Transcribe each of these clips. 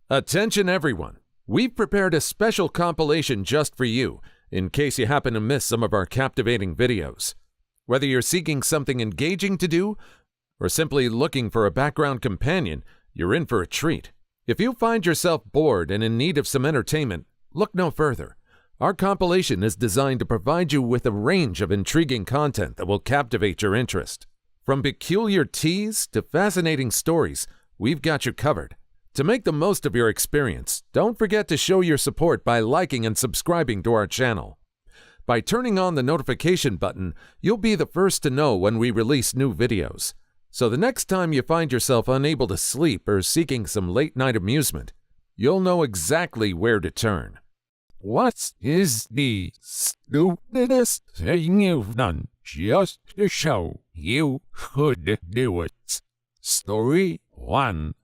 Attention everyone! We've prepared a special compilation just for you, in case you happen to miss some of our captivating videos. Whether you're seeking something engaging to do, or simply looking for a background companion, you're in for a treat. If you find yourself bored and in need of some entertainment, look no further. Our compilation is designed to provide you with a range of intriguing content that will captivate your interest. From peculiar teas to fascinating stories, we've got you covered. To make the most of your experience, don't forget to show your support by liking and subscribing to our channel. By turning on the notification button, you'll be the first to know when we release new videos. So the next time you find yourself unable to sleep or seeking some late-night amusement, you'll know exactly where to turn. What is the stupidest thing you've done just to show you could do it? Story 1.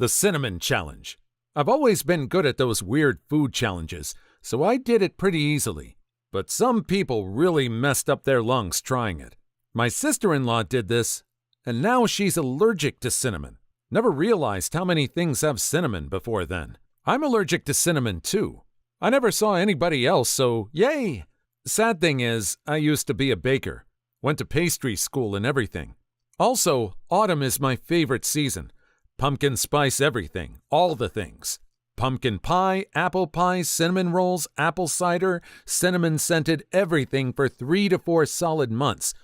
The Cinnamon Challenge. I've always been good at those weird food challenges, so I did it pretty easily. But some people really messed up their lungs trying it. My sister-in-law did this, and now she's allergic to cinnamon. Never realized how many things have cinnamon before then. I'm allergic to cinnamon too. I never saw anybody else, so yay! Sad thing is, I used to be a baker. Went to pastry school and everything. Also, autumn is my favorite season. Pumpkin spice everything, all the things. Pumpkin pie, apple pie, cinnamon rolls, apple cider, cinnamon-scented everything for 3 to 4 solid months.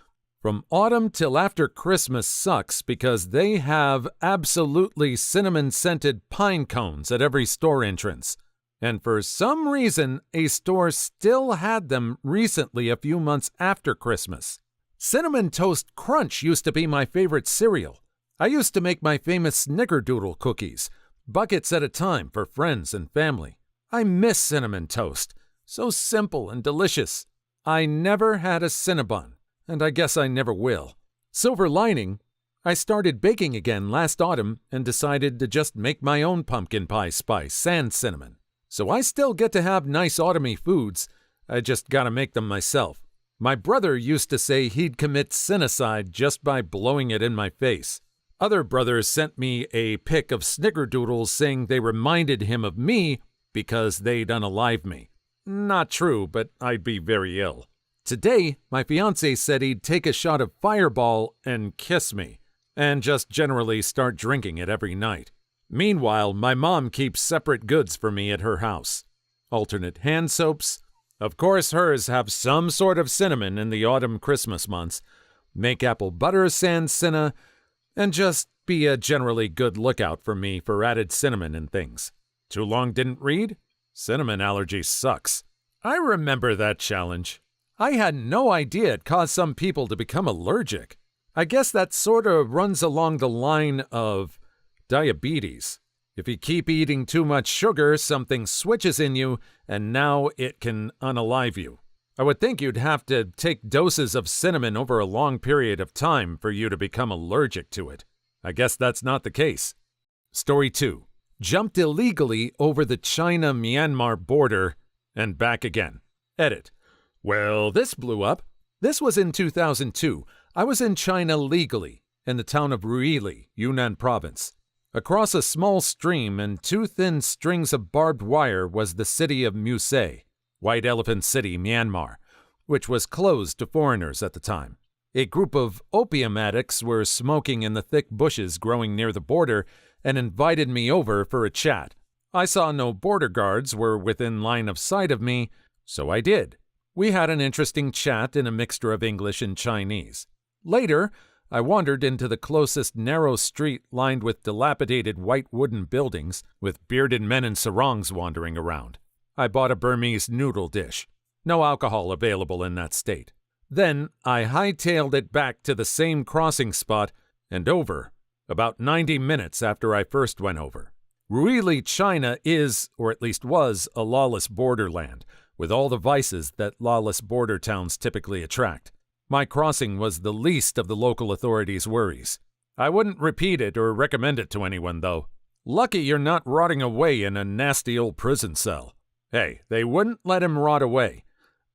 From autumn till after Christmas sucks because they have absolutely cinnamon-scented pine cones at every store entrance. And for some reason, a store still had them recently a few months after Christmas. Cinnamon Toast Crunch used to be my favorite cereal. I used to make my famous snickerdoodle cookies, buckets at a time for friends and family. I miss Cinnamon Toast. So simple and delicious. I never had a Cinnabon, and I guess I never will. Silver lining, I started baking again last autumn and decided to just make my own pumpkin pie spice and cinnamon. So I still get to have nice autumny foods, I just gotta make them myself. My brother used to say he'd commit sinnicide just by blowing it in my face. Other brothers sent me a pic of snickerdoodles saying they reminded him of me because they'd unalive me. Not true, but I'd be very ill. Today, my fiancé said he'd take a shot of Fireball and kiss me, and just generally start drinking it every night. Meanwhile, my mom keeps separate goods for me at her house. Alternate hand soaps. Of course, hers have some sort of cinnamon in the autumn Christmas months. Make apple butter sans cinna, and just be a generally good lookout for me for added cinnamon and things. Too long didn't read? Cinnamon allergy sucks. I remember that challenge. I had no idea it caused some people to become allergic. I guess that sort of runs along the line of diabetes. If you keep eating too much sugar, something switches in you, and now it can unalive you. I would think you'd have to take doses of cinnamon over a long period of time for you to become allergic to it. I guess that's not the case. Story 2. Jumped illegally over the China-Myanmar border and back again. Edit. Well, this blew up. This was in 2002. I was in China legally, in the town of Ruili, Yunnan province. Across a small stream and 2 thin strings of barbed wire was the city of Musée, White Elephant City, Myanmar, which was closed to foreigners at the time. A group of opium addicts were smoking in the thick bushes growing near the border and invited me over for a chat. I saw no border guards were within line of sight of me, so I did. We had an interesting chat in a mixture of English and Chinese. Later, I wandered into the closest narrow street lined with dilapidated white wooden buildings with bearded men in sarongs wandering around. I bought a Burmese noodle dish. No alcohol available in that state. Then I hightailed it back to the same crossing spot and over, about 90 minutes after I first went over. Ruili, China is, or at least was, a lawless borderland, with all the vices that lawless border towns typically attract. My crossing was the least of the local authorities' worries. I wouldn't repeat it or recommend it to anyone, though. Lucky you're not rotting away in a nasty old prison cell. Hey, they wouldn't let him rot away,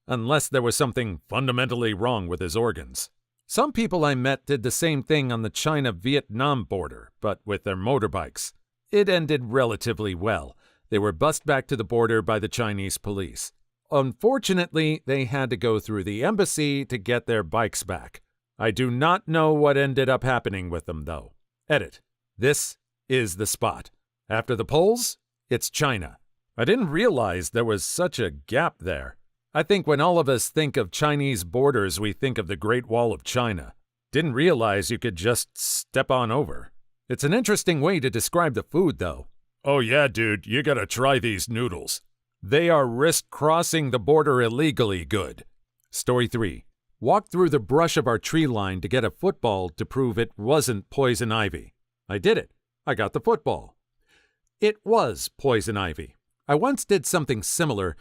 unless there was something fundamentally wrong with his organs. Some people I met did the same thing on the China-Vietnam border, but with their motorbikes. It ended relatively well. They were bussed back to the border by the Chinese police. Unfortunately, they had to go through the embassy to get their bikes back. I do not know what ended up happening with them, though. Edit. This is the spot. After the Poles, it's China. I didn't realize there was such a gap there. I think when all of us think of Chinese borders, we think of the Great Wall of China. Didn't realize you could just step on over. It's an interesting way to describe the food, though. Oh yeah, dude, you gotta try these noodles. They are risk-crossing the border illegally good. Story 3. Walked through the brush of our tree line to get a football to prove it wasn't poison ivy. I did it. I got the football. It was poison ivy. I once did something similar,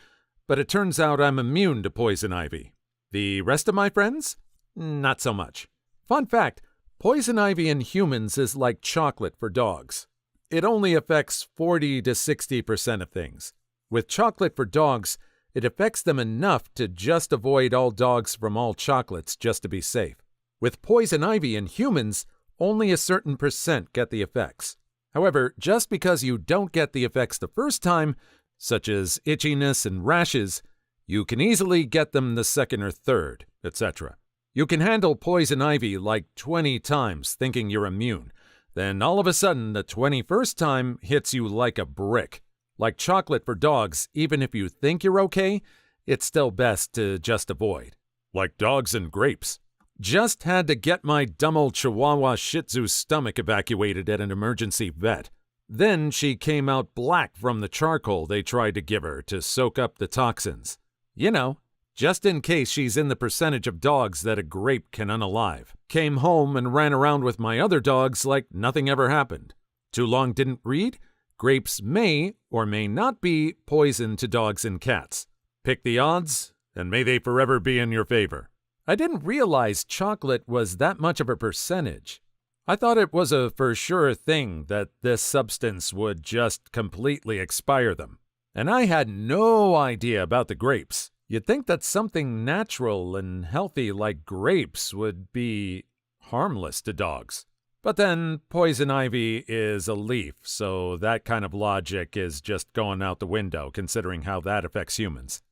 but it turns out I'm immune to poison ivy. The rest of my friends? Not so much. Fun fact, poison ivy in humans is like chocolate for dogs. It only affects 40 to 60% of things. With chocolate for dogs, it affects them enough to just avoid all dogs from all chocolates just to be safe. With poison ivy in humans, only a certain percent get the effects. However, just because you don't get the effects the first time, such as itchiness and rashes, you can easily get them the second or third, etc. You can handle poison ivy like 20 times thinking you're immune. Then all of a sudden, the 21st time hits you like a brick. Like chocolate for dogs, even if you think you're okay, it's still best to just avoid. Like dogs and grapes. Just had to get my dumb old Chihuahua Shih Tzu's stomach evacuated at an emergency vet. Then she came out black from the charcoal they tried to give her to soak up the toxins. You know, just in case she's in the percentage of dogs that a grape can unalive. Came home and ran around with my other dogs like nothing ever happened. Too long didn't read? Grapes may or may not be poison to dogs and cats. Pick the odds, and may they forever be in your favor. I didn't realize chocolate was that much of a percentage. I thought it was a for sure thing that this substance would just completely expire them. And I had no idea about the grapes. You'd think that something natural and healthy like grapes would be harmless to dogs. But then poison ivy is a leaf, so that kind of logic is just going out the window considering how that affects humans.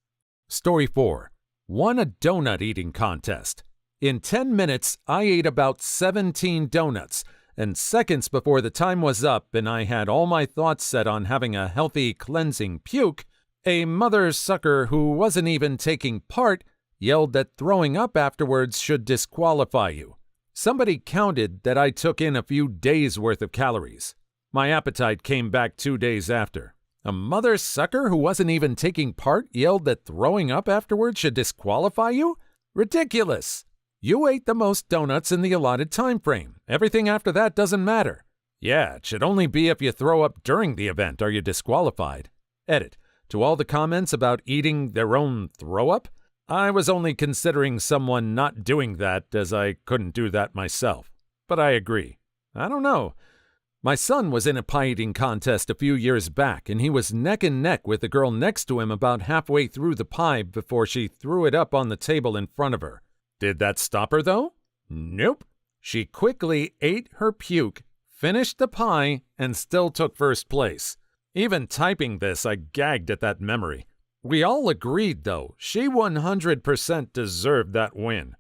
Story 4. Won a donut eating contest. In 10 minutes, I ate about 17 donuts, and seconds before the time was up and I had all my thoughts set on having a healthy, cleansing puke, a mother sucker who wasn't even taking part yelled that throwing up afterwards should disqualify you. Somebody counted that I took in a few days' worth of calories. My appetite came back 2 days after. A mother sucker who wasn't even taking part yelled that throwing up afterwards should disqualify you? Ridiculous! You ate the most donuts in the allotted time frame. Everything after that doesn't matter. Yeah, it should only be if you throw up during the event are you disqualified. Edit. To all the comments about eating their own throw-up, I was only considering someone not doing that as I couldn't do that myself. But I agree. I don't know. My son was in a pie eating contest a few years back, and he was neck and neck with the girl next to him about halfway through the pie before she threw it up on the table in front of her. Did that stop her, though? Nope. She quickly ate her puke, finished the pie, and still took first place. Even typing this, I gagged at that memory. We all agreed, though, she 100% deserved that win.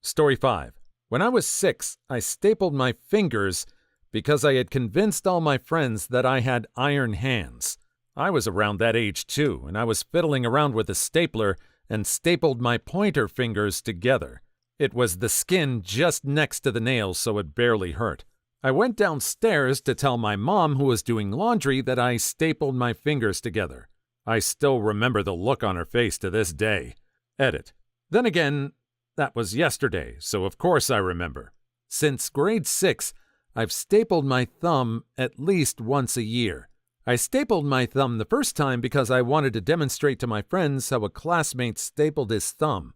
Story 5. When I was 6, I stapled my fingers because I had convinced all my friends that I had iron hands. I was around that age, too, and I was fiddling around with a stapler and stapled my pointer fingers together. It was the skin just next to the nails, so it barely hurt. I went downstairs to tell my mom, who was doing laundry, that I stapled my fingers together. I still remember the look on her face to this day. Edit. Then again, that was yesterday, so of course I remember. Since grade 6, I've stapled my thumb at least once a year. I stapled my thumb the first time because I wanted to demonstrate to my friends how a classmate stapled his thumb.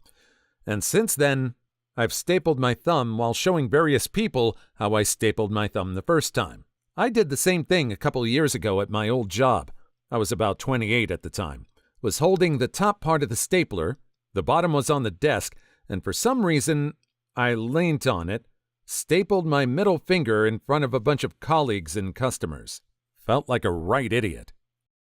And since then, I've stapled my thumb while showing various people how I stapled my thumb the first time. I did the same thing a couple years ago at my old job. I was about 28 at the time. Was holding the top part of the stapler, the bottom was on the desk, and for some reason, I leaned on it, stapled my middle finger in front of a bunch of colleagues and customers. Felt like a right idiot.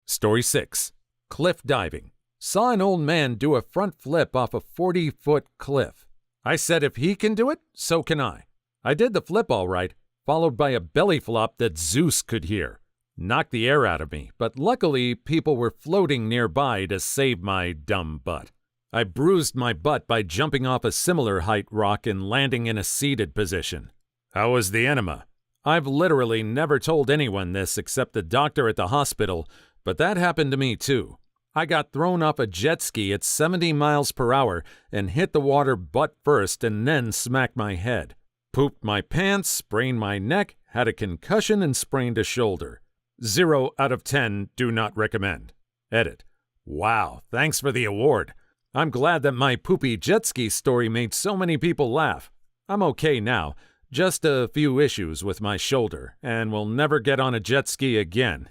Story 6. Cliff diving. Saw an old man do a front flip off a 40-foot cliff. I said if he can do it, so can I. I did the flip all right, followed by a belly flop that Zeus could hear. Knocked the air out of me, but luckily people were floating nearby to save my dumb butt. I bruised my butt by jumping off a similar height rock and landing in a seated position. How was the enema? I've literally never told anyone this except the doctor at the hospital, but that happened to me too. I got thrown off a jet ski at 70 miles per hour and hit the water butt first and then smacked my head. Pooped my pants, sprained my neck, had a concussion, and sprained a shoulder. 0 out of 10 do not recommend. Edit. Wow, thanks for the award. I'm glad that my poopy jet ski story made so many people laugh. I'm okay now, just a few issues with my shoulder, and will never get on a jet ski again.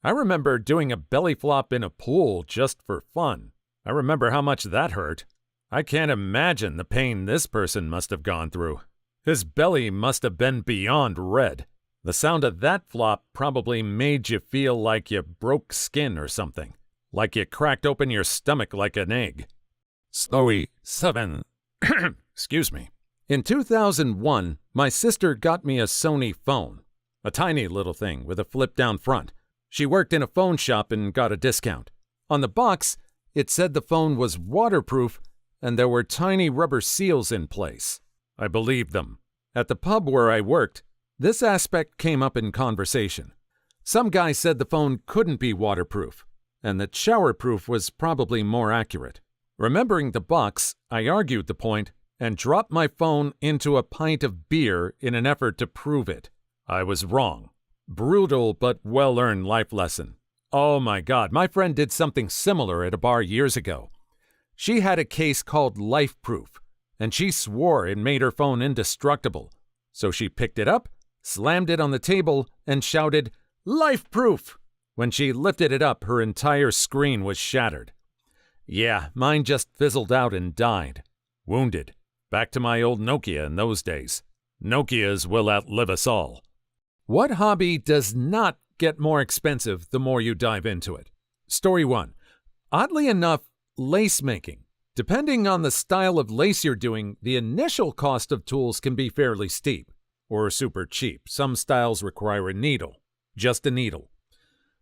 I remember doing a belly flop in a pool just for fun. I remember how much that hurt. I can't imagine the pain this person must have gone through. His belly must have been beyond red. The sound of that flop probably made you feel like you broke skin or something. Like you cracked open your stomach like an egg. Story 7. Excuse me. In 2001, my sister got me a Sony phone. A tiny little thing with a flip-down front. She worked in a phone shop and got a discount. On the box, it said the phone was waterproof and there were tiny rubber seals in place. I believed them. At the pub where I worked, this aspect came up in conversation. Some guy said the phone couldn't be waterproof, and that showerproof was probably more accurate. Remembering the box, I argued the point and dropped my phone into a pint of beer in an effort to prove it. I was wrong. Brutal but well-earned life lesson. Oh my God, my friend did something similar at a bar years ago. She had a case called Life Proof, and she swore it made her phone indestructible. So she picked it up, slammed it on the table, and shouted, "Life Proof!" When she lifted it up, her entire screen was shattered. Yeah, mine just fizzled out and died. Wounded. Back to my old Nokia in those days. Nokias will outlive us all. What hobby does not get more expensive the more you dive into it? Story 1. Oddly enough, lace making. Depending on the style of lace you're doing, the initial cost of tools can be fairly steep. Or super cheap. Some styles require a needle. Just a needle.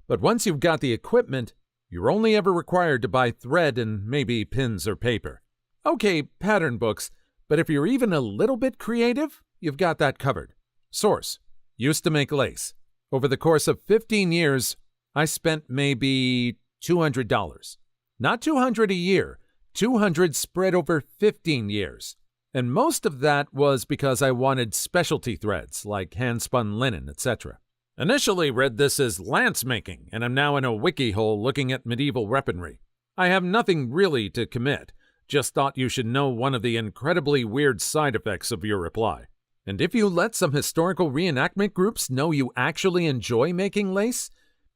But once you've got the equipment, you're only ever required to buy thread and maybe pins or paper. Okay, pattern books, but if you're even a little bit creative, you've got that covered. Source. Used to make lace. Over the course of 15 years, I spent maybe $200. Not $200 a year, $200 spread over 15 years. And most of that was because I wanted specialty threads like hand-spun linen, etc. Initially read this as lance making, and I'm now in a wiki hole looking at medieval weaponry. I have nothing really to commit, just thought you should know one of the incredibly weird side effects of your reply. And if you let some historical reenactment groups know you actually enjoy making lace,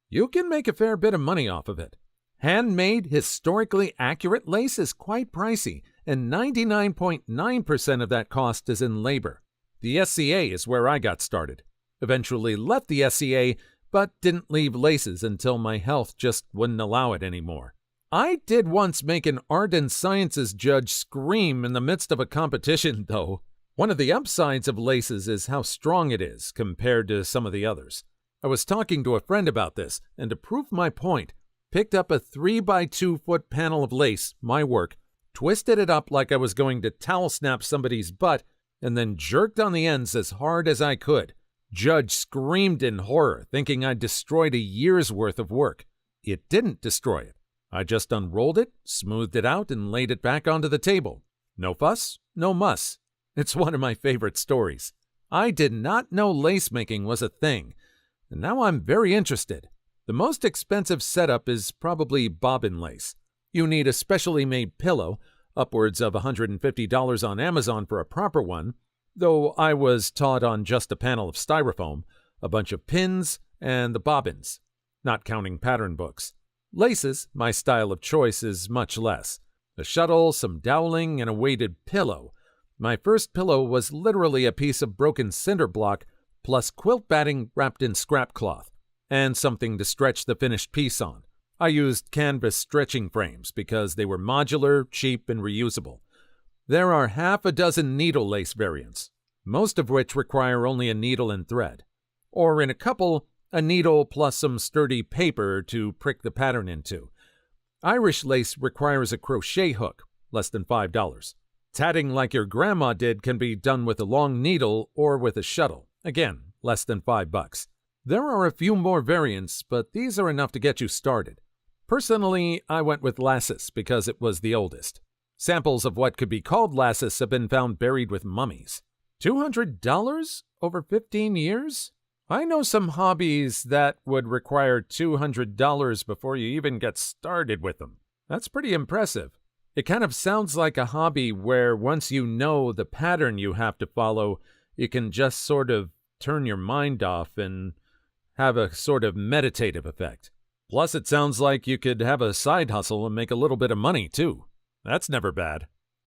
you can make a fair bit of money off of it. Handmade, historically accurate lace is quite pricey, and 99.9% of that cost is in labor. The SCA is where I got started. Eventually left the SCA, but didn't leave laces until my health just wouldn't allow it anymore. I did once make an art and sciences judge scream in the midst of a competition, though. One of the upsides of laces is how strong it is compared to some of the others. I was talking to a friend about this, and to prove my point, picked up a 3x2 foot panel of lace, my work, twisted it up like I was going to towel snap somebody's butt, and then jerked on the ends as hard as I could. Judge screamed in horror, thinking I'd destroyed a year's worth of work. It didn't destroy it. I just unrolled it, smoothed it out, and laid it back onto the table. No fuss, no muss. It's one of my favorite stories. I did not know lace making was a thing, and now I'm very interested. The most expensive setup is probably bobbin lace. You need a specially made pillow, upwards of $150 on Amazon for a proper one, though I was taught on just a panel of styrofoam, a bunch of pins, and the bobbins, not counting pattern books. Laces, my style of choice, is much less. A shuttle, some doweling, and a weighted pillow. My first pillow was literally a piece of broken cinder block plus quilt batting wrapped in scrap cloth. and something to stretch the finished piece on. I used canvas stretching frames because they were modular, cheap, and reusable. There are half a dozen needle lace variants, most of which require only a needle and thread, or in a couple, a needle plus some sturdy paper to prick the pattern into. Irish lace requires a crochet hook, less than $5. Tatting like your grandma did can be done with a long needle or with a shuttle, again, less than $5. There are a few more variants, but these are enough to get you started. Personally, I went with lasses because it was the oldest. Samples of what could be called lasses have been found buried with mummies. $200 over 15 years? I know some hobbies that would require $200 before you even get started with them. That's pretty impressive. It kind of sounds like a hobby where once you know the pattern you have to follow, you can just sort of turn your mind off and have a sort of meditative effect. Plus, it sounds like you could have a side hustle and make a little bit of money, too. That's never bad.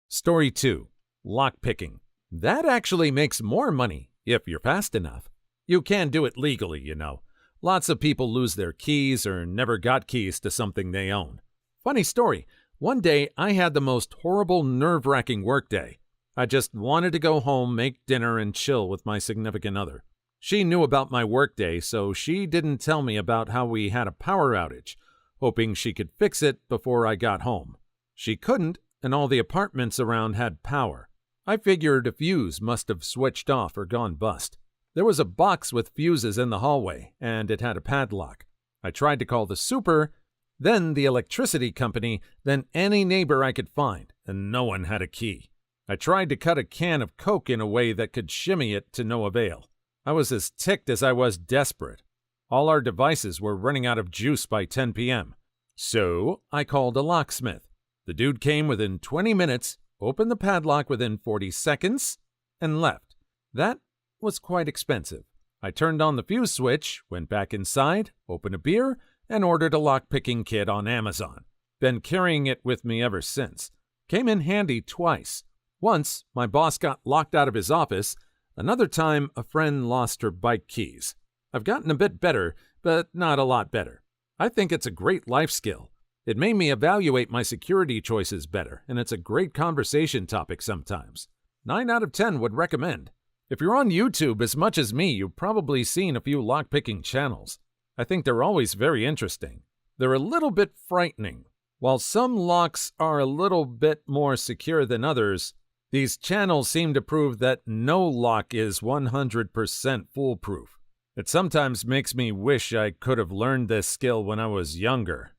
Story 2. Lockpicking. That actually makes more money, if you're fast enough. You can do it legally, you know. Lots of people lose their keys or never got keys to something they own. Funny story. One day, I had the most horrible, nerve-wracking workday. I just wanted to go home, make dinner, and chill with my significant other. She knew about my workday, so she didn't tell me about how we had a power outage, hoping she could fix it before I got home. She couldn't, and all the apartments around had power. I figured a fuse must have switched off or gone bust. There was a box with fuses in the hallway, and it had a padlock. I tried to call the super, then the electricity company, then any neighbor I could find, and no one had a key. I tried to cut a can of Coke in a way that could shimmy it to no avail. I was as ticked as I was desperate. All our devices were running out of juice by 10 p.m. So I called a locksmith. The dude came within 20 minutes, opened the padlock within 40 seconds, and left. That was quite expensive. I turned on the fuse switch, went back inside, opened a beer, and ordered a lockpicking kit on Amazon. Been carrying it with me ever since. Came in handy twice. Once, my boss got locked out of his office. Another time, a friend lost her bike keys. I've gotten a bit better, but not a lot better. I think it's a great life skill. It made me evaluate my security choices better, and it's a great conversation topic sometimes. 9 out of 10 would recommend. If you're on YouTube as much as me, you've probably seen a few lockpicking channels. I think they're always very interesting. They're a little bit frightening. While some locks are a little bit more secure than others, these channels seem to prove that no lock is 100% foolproof. It sometimes makes me wish I could have learned this skill when I was younger.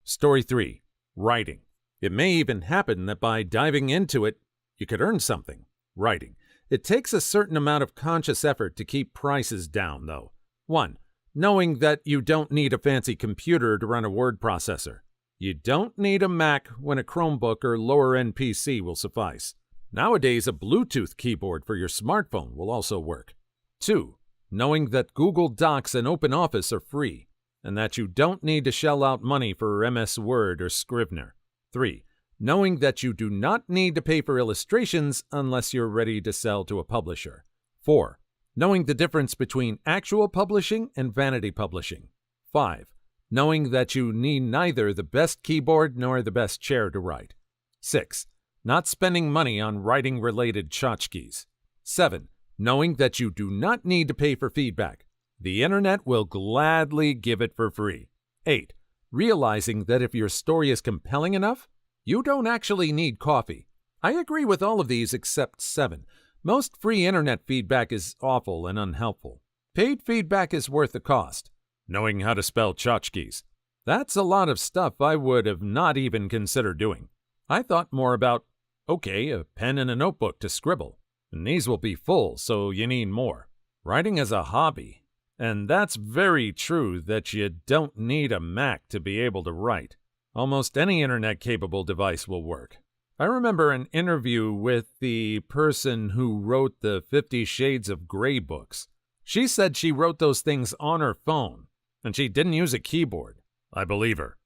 Story 3. Writing. It may even happen that by diving into it, you could earn something. Writing. It takes a certain amount of conscious effort to keep prices down, though. 1. Knowing that you don't need a fancy computer to run a word processor. You don't need a Mac when a Chromebook or lower-end PC will suffice. Nowadays, a Bluetooth keyboard for your smartphone will also work. 2. Knowing that Google Docs and OpenOffice are free, and that you don't need to shell out money for MS Word or Scrivener. 3. Knowing that you do not need to pay for illustrations unless you're ready to sell to a publisher. 4. Knowing the difference between actual publishing and vanity publishing. 5. Knowing that you need neither the best keyboard nor the best chair to write. 6. Not spending money on writing-related tchotchkes. 7. Knowing that you do not need to pay for feedback. The internet will gladly give it for free. 8. Realizing that if your story is compelling enough, you don't actually need coffee. I agree with all of these except 7. Most free internet feedback is awful and unhelpful. Paid feedback is worth the cost. Knowing how to spell tchotchkes. That's a lot of stuff I would have not even considered doing. I thought more about, okay, a pen and a notebook to scribble. And these will be full, so you need more. Writing is a hobby. And that's very true that you don't need a Mac to be able to write. Almost any internet-capable device will work. I remember an interview with the person who wrote the 50 Shades of Grey books. She said she wrote those things on her phone, and she didn't use a keyboard. I believe her.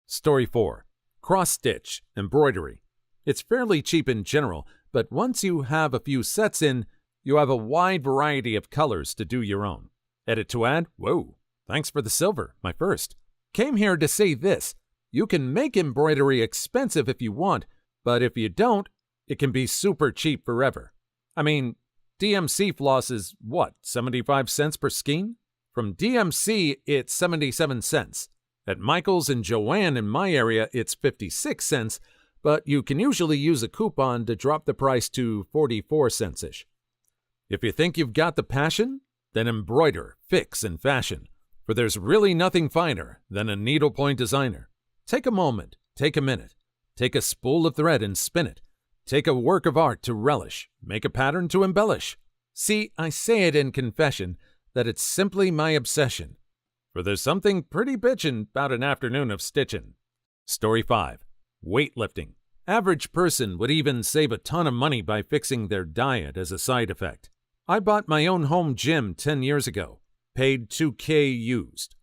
Story 4. Cross-stitch, embroidery. It's fairly cheap in general, but once you have a few sets in, you have a wide variety of colors to do your own. Edit to add? Whoa. Thanks for the silver, my first. Came here to say this. You can make embroidery expensive if you want, but if you don't, it can be super cheap forever. I mean, DMC floss is what, 75 cents per skein? From DMC, it's 77 cents. At Michael's and Joanne in my area, it's 56 cents, but you can usually use a coupon to drop the price to 44 cents-ish. If you think you've got the passion, then embroider, fix, and fashion, for there's really nothing finer than a needlepoint designer. Take a moment, take a minute, take a spool of thread and spin it. Take a work of art to relish, make a pattern to embellish. See, I say it in confession that it's simply my obsession, for there's something pretty bitchin' about an afternoon of stitchin'. Story 5. Weightlifting. Average person would even save a ton of money by fixing their diet as a side effect. I bought my own home gym 10 years ago, paid $2,000 used.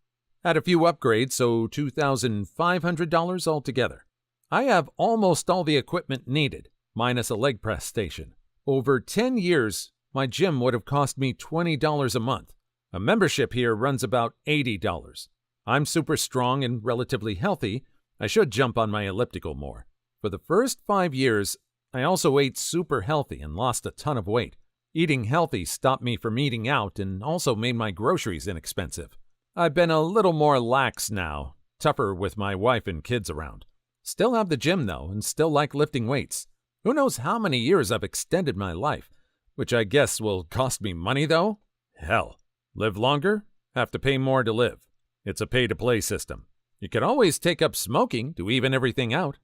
Had a few upgrades, so $2,500 altogether. I have almost all the equipment needed, minus a leg press station. Over 10 years, my gym would have cost me $20 a month. A membership here runs about $80. I'm super strong and relatively healthy. I should jump on my elliptical more. For the first 5 years, I also ate super healthy and lost a ton of weight. Eating healthy stopped me from eating out and also made my groceries inexpensive. I've been a little more lax now, tougher with my wife and kids around. Still have the gym though, and still like lifting weights. Who knows how many years I've extended my life, which I guess will cost me money though? Hell, live longer, have to pay more to live. It's a pay-to-play system. You can always take up smoking to even everything out.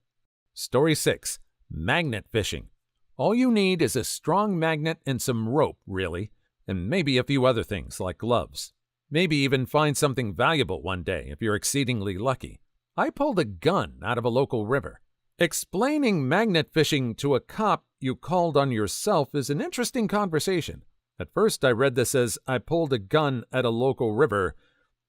Story 6. Magnet fishing. All you need is a strong magnet and some rope, really, and maybe a few other things like gloves. Maybe even find something valuable one day if you're exceedingly lucky. I pulled a gun out of a local river. Explaining magnet fishing to a cop you called on yourself is an interesting conversation. At first I read this as I pulled a gun at a local river,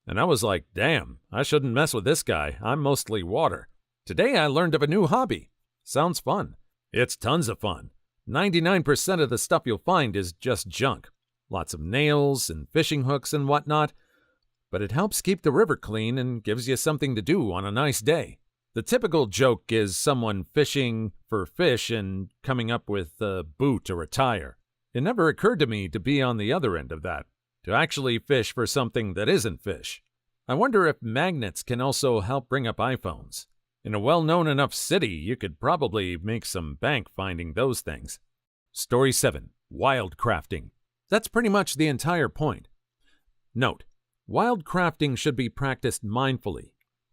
and I was like, damn, I shouldn't mess with this guy. I'm mostly water. Today I learned of a new hobby. Sounds fun. It's tons of fun. 99% of the stuff you'll find is just junk. Lots of nails and fishing hooks and whatnot. But it helps keep the river clean and gives you something to do on a nice day. The typical joke is someone fishing for fish and coming up with a boot or a tire. It never occurred to me to be on the other end of that, to actually fish for something that isn't fish. I wonder if magnets can also help bring up iPhones. In a well-known enough city, you could probably make some bank finding those things. Story 7. Wildcrafting. That's pretty much the entire point. Note, wildcrafting should be practiced mindfully,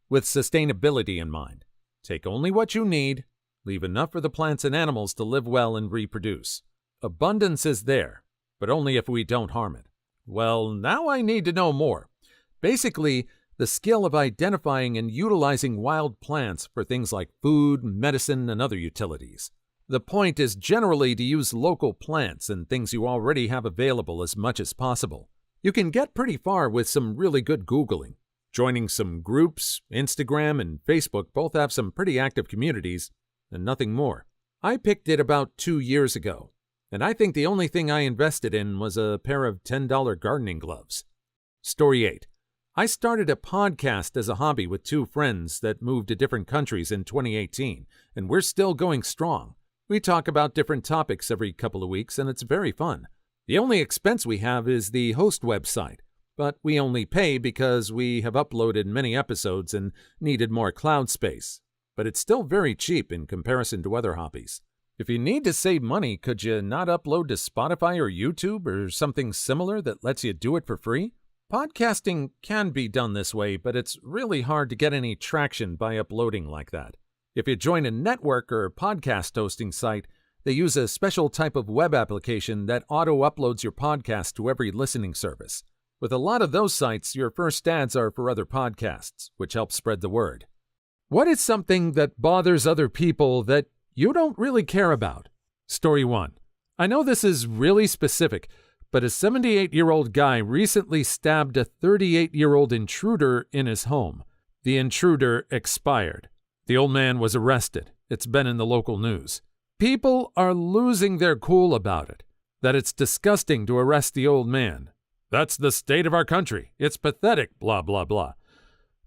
with sustainability in mind. Take only what you need, leave enough for the plants and animals to live well and reproduce. Abundance is there, but only if we don't harm it. Well, now I need to know more. Basically, the skill of identifying and utilizing wild plants for things like food, medicine, and other utilities. The point is generally to use local plants and things you already have available as much as possible. You can get pretty far with some really good Googling. Joining some groups, Instagram and Facebook both have some pretty active communities, and nothing more. I picked it about 2 years ago, and I think the only thing I invested in was a pair of $10 gardening gloves. Story 8. I started a podcast as a hobby with 2 friends that moved to different countries in 2018, and we're still going strong. We talk about different topics every couple of weeks, and it's very fun. The only expense we have is the host website, but we only pay because we have uploaded many episodes and needed more cloud space. But it's still very cheap in comparison to other hobbies. If you need to save money, could you not upload to Spotify or YouTube or something similar that lets you do it for free? Podcasting can be done this way, but it's really hard to get any traction by uploading like that. If you join a network or podcast hosting site, they use a special type of web application that auto-uploads your podcast to every listening service. With a lot of those sites, your first ads are for other podcasts, which helps spread the word. What is something that bothers other people that you don't really care about? Story 1. I know this is really specific, but a 78-year-old guy recently stabbed a 38-year-old intruder in his home. The intruder expired. The old man was arrested. It's been in the local news. People are losing their cool about it, that it's disgusting to arrest the old man. That's the state of our country. It's pathetic, blah, blah, blah.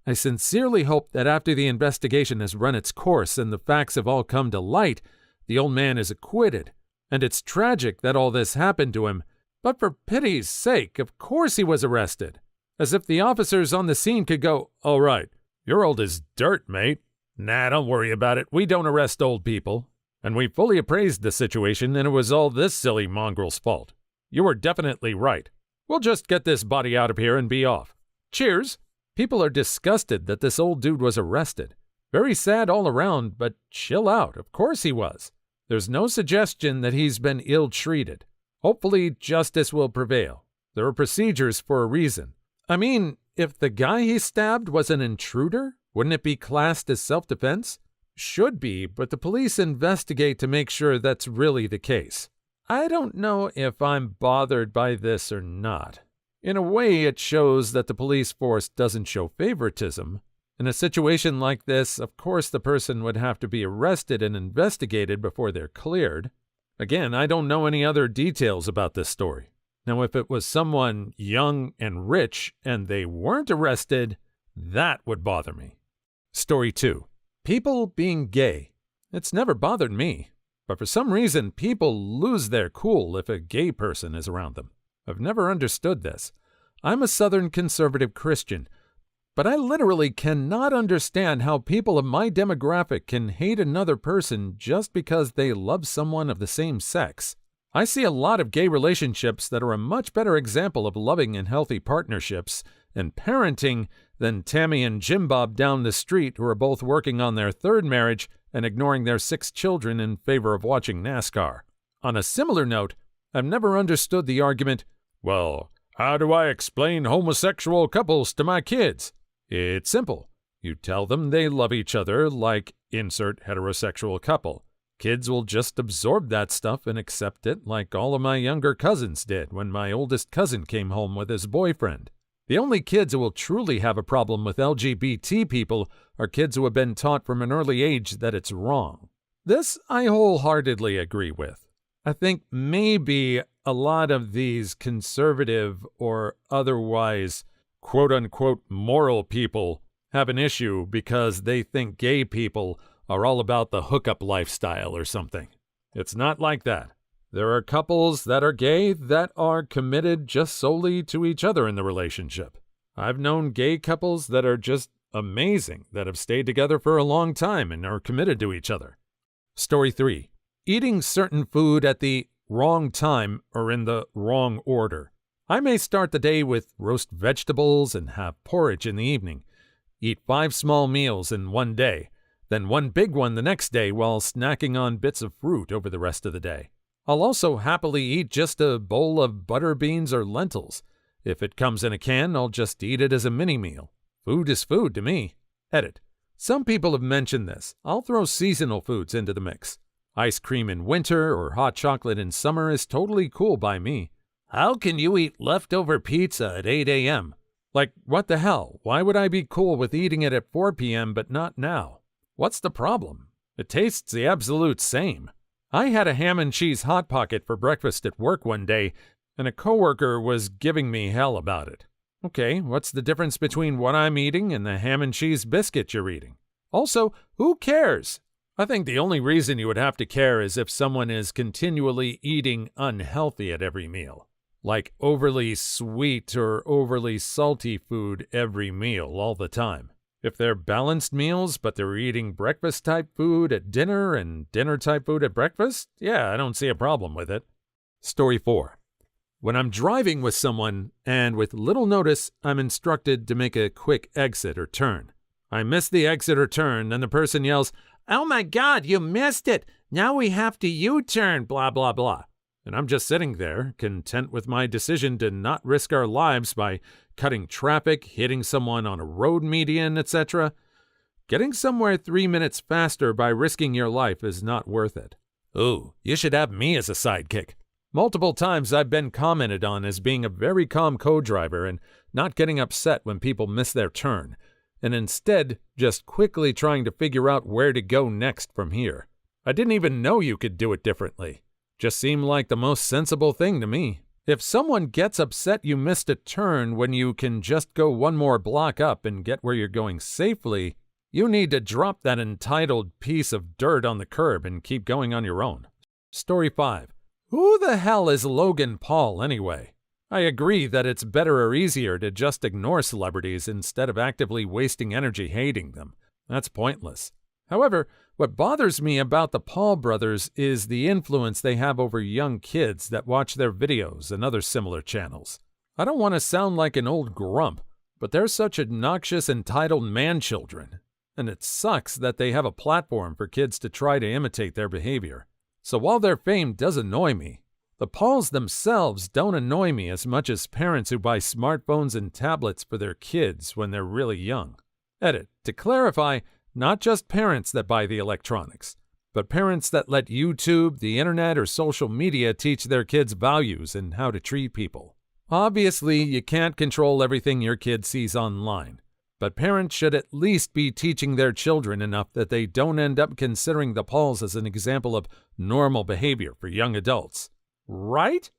I sincerely hope that after the investigation has run its course and the facts have all come to light, the old man is acquitted. And it's tragic that all this happened to him, but for pity's sake, of course he was arrested. As if the officers on the scene could go, "All right, you're old as dirt, mate. Nah, don't worry about it. We don't arrest old people. And we fully appraised the situation, and it was all this silly mongrel's fault. You were definitely right. We'll just get this body out of here and be off. Cheers." People are disgusted that this old dude was arrested. Very sad all around, but chill out. Of course he was. There's no suggestion that he's been ill-treated. Hopefully, justice will prevail. There are procedures for a reason. I mean, if the guy he stabbed was an intruder, wouldn't it be classed as self-defense? Should be, but the police investigate to make sure that's really the case. I don't know if I'm bothered by this or not. In a way, it shows that the police force doesn't show favoritism. In a situation like this, of course the person would have to be arrested and investigated before they're cleared. Again, I don't know any other details about this story. Now, if it was someone young and rich and they weren't arrested, that would bother me. Story 2. People being gay. It's never bothered me, but for some reason people lose their cool if a gay person is around them. I've never understood this. I'm a Southern conservative Christian, but I literally cannot understand how people of my demographic can hate another person just because they love someone of the same sex. I see a lot of gay relationships that are a much better example of loving and healthy partnerships and parenting than Tammy and Jim Bob down the street who are both working on their third marriage and ignoring their 6 children in favor of watching NASCAR. On a similar note, I've never understood the argument, "Well, how do I explain homosexual couples to my kids?" It's simple. You tell them they love each other like insert heterosexual couple. Kids will just absorb that stuff and accept it like all of my younger cousins did when my oldest cousin came home with his boyfriend. The only kids who will truly have a problem with LGBT people are kids who have been taught from an early age that it's wrong. This I wholeheartedly agree with. I think maybe a lot of these conservative or otherwise quote-unquote moral people have an issue because they think gay people are all about the hookup lifestyle or something. It's not like that. There are couples that are gay that are committed just solely to each other in the relationship. I've known gay couples that are just amazing, that have stayed together for a long time and are committed to each other. Story 3. Eating certain food at the wrong time or in the wrong order. I may start the day with roast vegetables and have porridge in the evening, eat 5 small meals in one day, then one big one the next day while snacking on bits of fruit over the rest of the day. I'll also happily eat just a bowl of butter beans or lentils. If it comes in a can, I'll just eat it as a mini-meal. Food is food to me. Edit. Some people have mentioned this. I'll throw seasonal foods into the mix. Ice cream in winter or hot chocolate in summer is totally cool by me. How can you eat leftover pizza at 8 a.m.? Like, what the hell? Why would I be cool with eating it at 4 p.m. but not now? What's the problem? It tastes the absolute same. I had a ham and cheese Hot Pocket for breakfast at work one day, and a coworker was giving me hell about it. Okay, what's the difference between what I'm eating and the ham and cheese biscuit you're eating? Also, who cares? I think the only reason you would have to care is if someone is continually eating unhealthy at every meal. Like overly sweet or overly salty food every meal all the time. If they're balanced meals, but they're eating breakfast-type food at dinner and dinner-type food at breakfast, yeah, I don't see a problem with it. Story 4. When I'm driving with someone, and with little notice, I'm instructed to make a quick exit or turn. I miss the exit or turn, and the person yells, "Oh my God, you missed it! Now we have to U-turn, blah, blah, blah." And I'm just sitting there, content with my decision to not risk our lives by cutting traffic, hitting someone on a road median, etc. Getting somewhere 3 minutes faster by risking your life is not worth it. Ooh, you should have me as a sidekick. Multiple times I've been commented on as being a very calm co-driver and not getting upset when people miss their turn, and instead just quickly trying to figure out where to go next from here. I didn't even know you could do it differently. Just seemed like the most sensible thing to me. If someone gets upset you missed a turn when you can just go one more block up and get where you're going safely, you need to drop that entitled piece of dirt on the curb and keep going on your own. Story 5. Who the hell is Logan Paul anyway? I agree that it's better or easier to just ignore celebrities instead of actively wasting energy hating them. That's pointless. However, what bothers me about the Paul brothers is the influence they have over young kids that watch their videos and other similar channels. I don't want to sound like an old grump, but they're such obnoxious, entitled man-children, and it sucks that they have a platform for kids to try to imitate their behavior. So while their fame does annoy me, the Pauls themselves don't annoy me as much as parents who buy smartphones and tablets for their kids when they're really young. Edit. To clarify, not just parents that buy the electronics, but parents that let YouTube, the internet, or social media teach their kids values and how to treat people. Obviously, you can't control everything your kid sees online, but parents should at least be teaching their children enough that they don't end up considering the Pauls as an example of normal behavior for young adults. Right?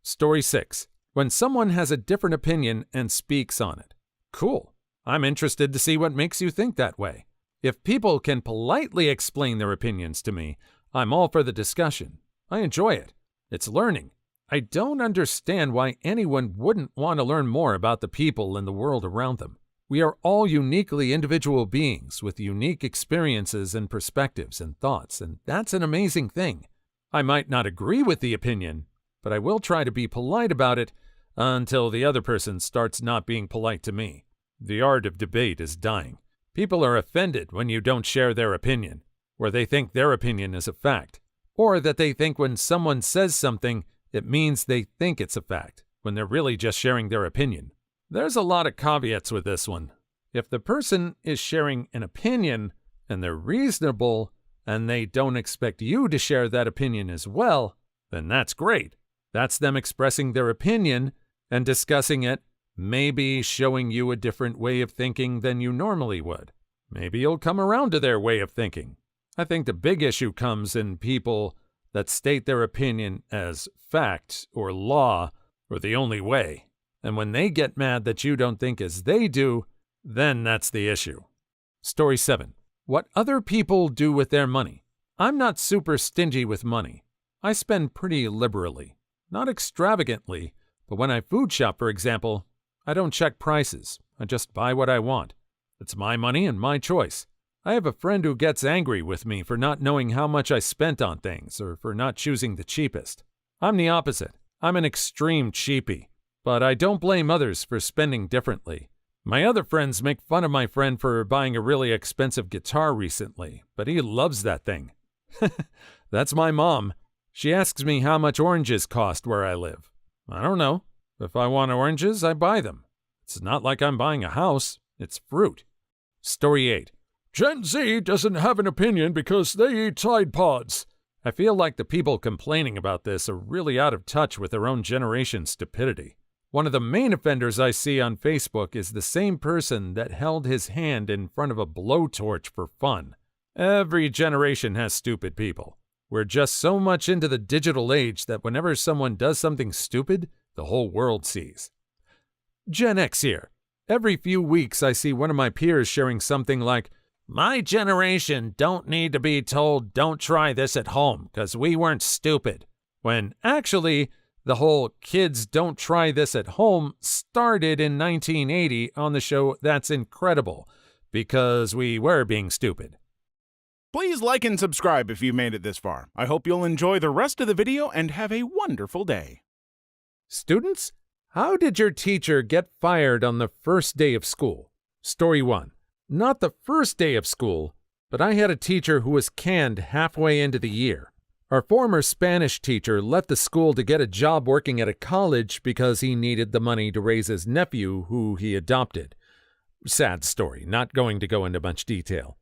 Story 6. When someone has a different opinion and speaks on it. Cool. I'm interested to see what makes you think that way. If people can politely explain their opinions to me, I'm all for the discussion. I enjoy it. It's learning. I don't understand why anyone wouldn't want to learn more about the people and the world around them. We are all uniquely individual beings with unique experiences and perspectives and thoughts, and that's an amazing thing. I might not agree with the opinion, but I will try to be polite about it until the other person starts not being polite to me. The art of debate is dying. People are offended when you don't share their opinion, or they think their opinion is a fact, or that they think when someone says something, it means they think it's a fact, when they're really just sharing their opinion. There's a lot of caveats with this one. If the person is sharing an opinion, and they're reasonable, and they don't expect you to share that opinion as well, then that's great. That's them expressing their opinion and discussing it, maybe showing you a different way of thinking than you normally would. Maybe you'll come around to their way of thinking. I think the big issue comes in people that state their opinion as fact or law or the only way. And when they get mad that you don't think as they do, then that's the issue. Story 7. What other people do with their money. I'm not super stingy with money. I spend pretty liberally. Not extravagantly, but when I food shop, for example, I don't check prices. I just buy what I want. It's my money and my choice. I have a friend who gets angry with me for not knowing how much I spent on things or for not choosing the cheapest. I'm the opposite. I'm an extreme cheapie, but I don't blame others for spending differently. My other friends make fun of my friend for buying a really expensive guitar recently, but he loves that thing. That's my mom. She asks me how much oranges cost where I live. I don't know. If I want oranges, I buy them. It's not like I'm buying a house. It's fruit. Story 8. Gen Z doesn't have an opinion because they eat Tide Pods. I feel like the people complaining about this are really out of touch with their own generation's stupidity. One of the main offenders I see on Facebook is the same person that held his hand in front of a blowtorch for fun. Every generation has stupid people. We're just so much into the digital age that whenever someone does something stupid, the whole world sees. Gen X here. Every few weeks I see one of my peers sharing something like, "My generation don't need to be told don't try this at home because we weren't stupid." When actually, the whole kids don't try this at home started in 1980 on the show That's Incredible, because we were being stupid. Please like and subscribe if you made it this far. I hope you'll enjoy the rest of the video and have a wonderful day. Students, how did your teacher get fired on the first day of school? Story 1. Not the first day of school, but I had a teacher who was canned halfway into the year. Our former Spanish teacher left the school to get a job working at a college because he needed the money to raise his nephew, who he adopted. Sad story, not going to go into much detail.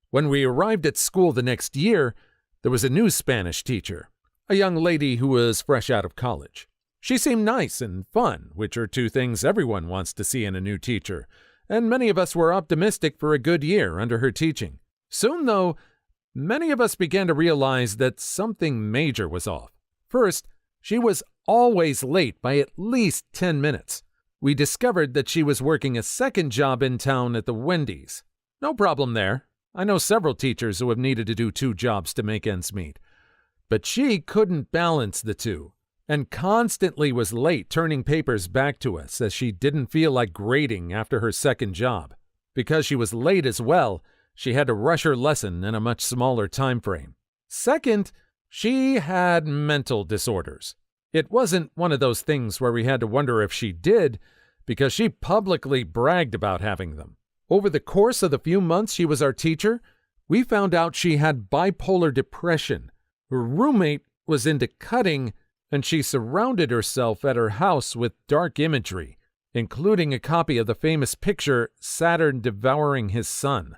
When we arrived at school the next year, there was a new Spanish teacher, a young lady who was fresh out of college. She seemed nice and fun, which are two things everyone wants to see in a new teacher, and many of us were optimistic for a good year under her teaching. Soon, though, many of us began to realize that something major was off. First, She was always late by at least 10 minutes. We discovered that she was working a second job in town at the Wendy's. No problem there. I know several teachers who have needed to do 2 jobs to make ends meet. But she couldn't balance the 2, and constantly was late turning papers back to us as she didn't feel like grading after her second job. Because she was late as well, she had to rush her lesson in a much smaller time frame. Second, she had mental disorders. It wasn't one of those things where we had to wonder if she did, because she publicly bragged about having them. Over the course of the few months she was our teacher, we found out she had bipolar depression. Her roommate was into cutting, and she surrounded herself at her house with dark imagery, including a copy of the famous picture Saturn devouring his sun.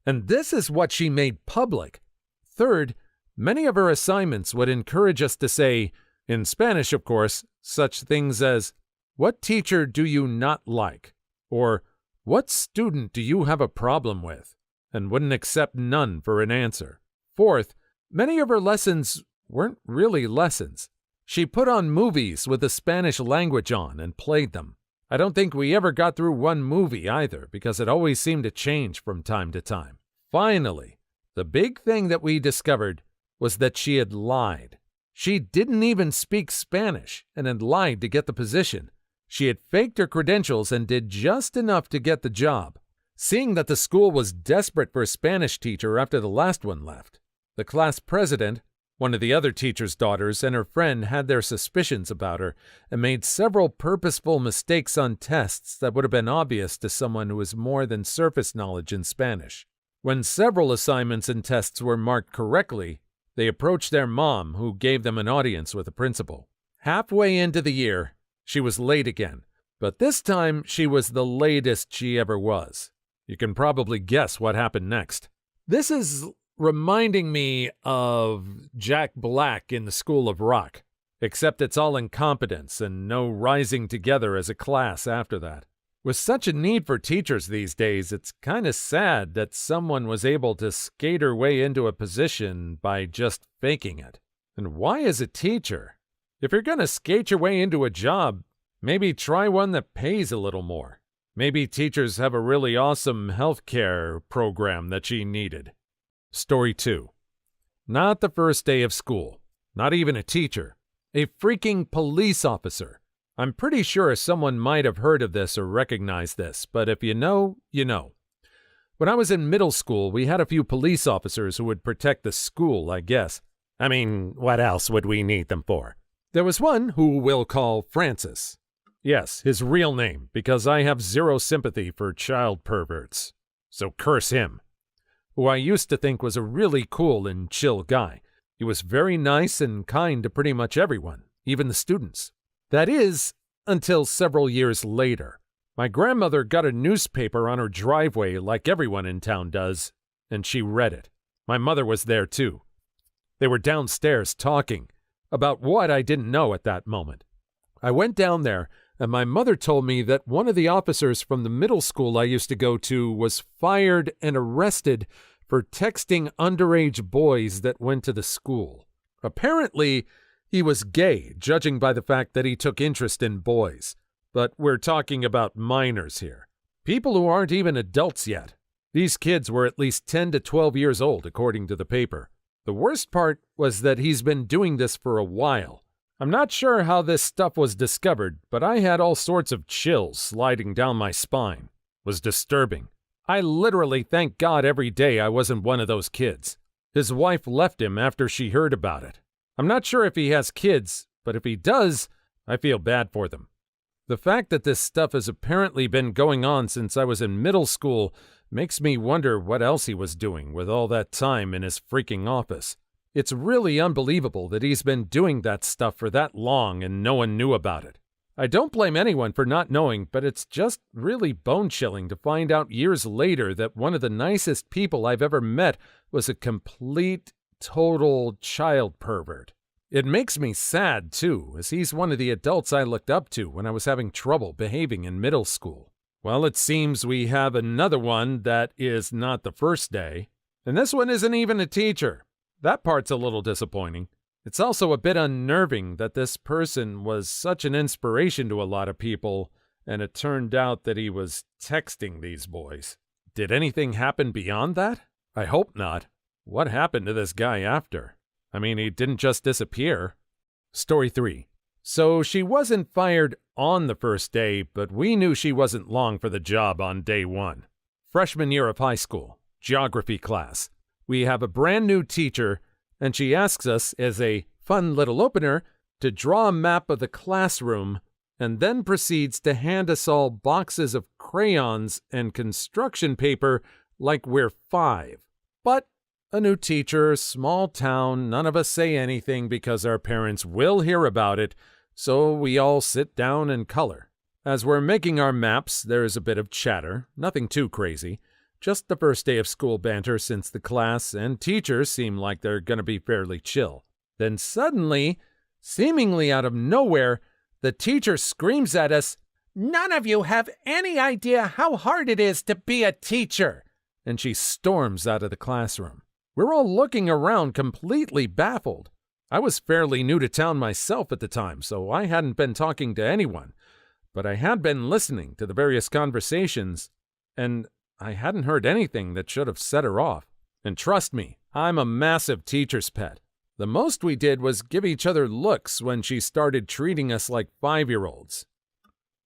And this is what she made public. Third, many of her assignments would encourage us to say, in Spanish of course, such things as, "What teacher do you not like?" or "What student do you have a problem with?" and wouldn't accept none for an answer. Fourth, many of her lessons weren't really lessons. She put on movies with the Spanish language on and played them. I don't think we ever got through one movie either, because it always seemed to change from time to time. Finally, the big thing that we discovered was that she had lied. She didn't even speak Spanish and had lied to get the position. She had faked her credentials and did just enough to get the job. Seeing that the school was desperate for a Spanish teacher after the last one left, the class president, one of the other teacher's daughters, and her friend had their suspicions about her and made several purposeful mistakes on tests that would have been obvious to someone who has more than surface knowledge in Spanish. When several assignments and tests were marked correctly, they approached their mom, who gave them an audience with the principal. Halfway into the year, she was late again, but this time she was the latest she ever was. You can probably guess what happened next. This is reminding me of Jack Black in the School of Rock, except it's all incompetence and no rising together as a class after that. With such a need for teachers these days, it's kind of sad that someone was able to skate her way into a position by just faking it. And why as a teacher? If you're going to skate your way into a job, maybe try one that pays a little more. Maybe teachers have a really awesome healthcare program that she needed. Story 2. Not the first day of school. Not even a teacher. A freaking police officer. I'm pretty sure someone might have heard of this or recognized this, but if you know, you know. When I was in middle school, we had a few police officers who would protect the school, I guess. I mean, what else would we need them for? There was one who we'll call Francis. Yes, his real name, because I have zero sympathy for child perverts. So curse him. Who I used to think was a really cool and chill guy. He was very nice and kind to pretty much everyone, even the students. That is, until several years later. My grandmother got a newspaper on her driveway like everyone in town does, and she read it. My mother was there too. They were downstairs talking about what I didn't know at that moment. I went down there, and my mother told me that one of the officers from the middle school I used to go to was fired and arrested for texting underage boys that went to the school. Apparently, he was gay, judging by the fact that he took interest in boys. But we're talking about minors here. People who aren't even adults yet. These kids were at least 10 to 12 years old, according to the paper. The worst part was that he's been doing this for a while. I'm not sure how this stuff was discovered, but I had all sorts of chills sliding down my spine. It was disturbing. I literally thank God every day I wasn't one of those kids. His wife left him after she heard about it. I'm not sure if he has kids, but if he does, I feel bad for them. The fact that this stuff has apparently been going on since I was in middle school makes me wonder what else he was doing with all that time in his freaking office. It's really unbelievable that he's been doing that stuff for that long and no one knew about it. I don't blame anyone for not knowing, but it's just really bone-chilling to find out years later that one of the nicest people I've ever met was a complete, total child pervert. It makes me sad, too, as he's one of the adults I looked up to when I was having trouble behaving in middle school. Well, it seems we have another one that is not the first day, and this one isn't even a teacher. That part's a little disappointing. It's also a bit unnerving that this person was such an inspiration to a lot of people, and it turned out that he was texting these boys. Did anything happen beyond that? I hope not. What happened to this guy after? I mean, he didn't just disappear. Story 3. So she wasn't fired on the first day, but we knew she wasn't long for the job on day 1. Freshman year of high school, geography class. We have a brand new teacher, and she asks us, as a fun little opener, to draw a map of the classroom, and then proceeds to hand us all boxes of crayons and construction paper like we're 5. But a new teacher, small town, none of us say anything because our parents will hear about it, so we all sit down and color. As we're making our maps, there's a bit of chatter, nothing too crazy. Just the first day of school banter since the class and teachers seem like they're going to be fairly chill. Then suddenly, seemingly out of nowhere, the teacher screams at us, "None of you have any idea how hard it is to be a teacher!" And she storms out of the classroom. We're all looking around completely baffled. I was fairly new to town myself at the time, so I hadn't been talking to anyone. But I had been listening to the various conversations, and I hadn't heard anything that should have set her off. And trust me, I'm a massive teacher's pet. The most we did was give each other looks when she started treating us like 5-year-olds.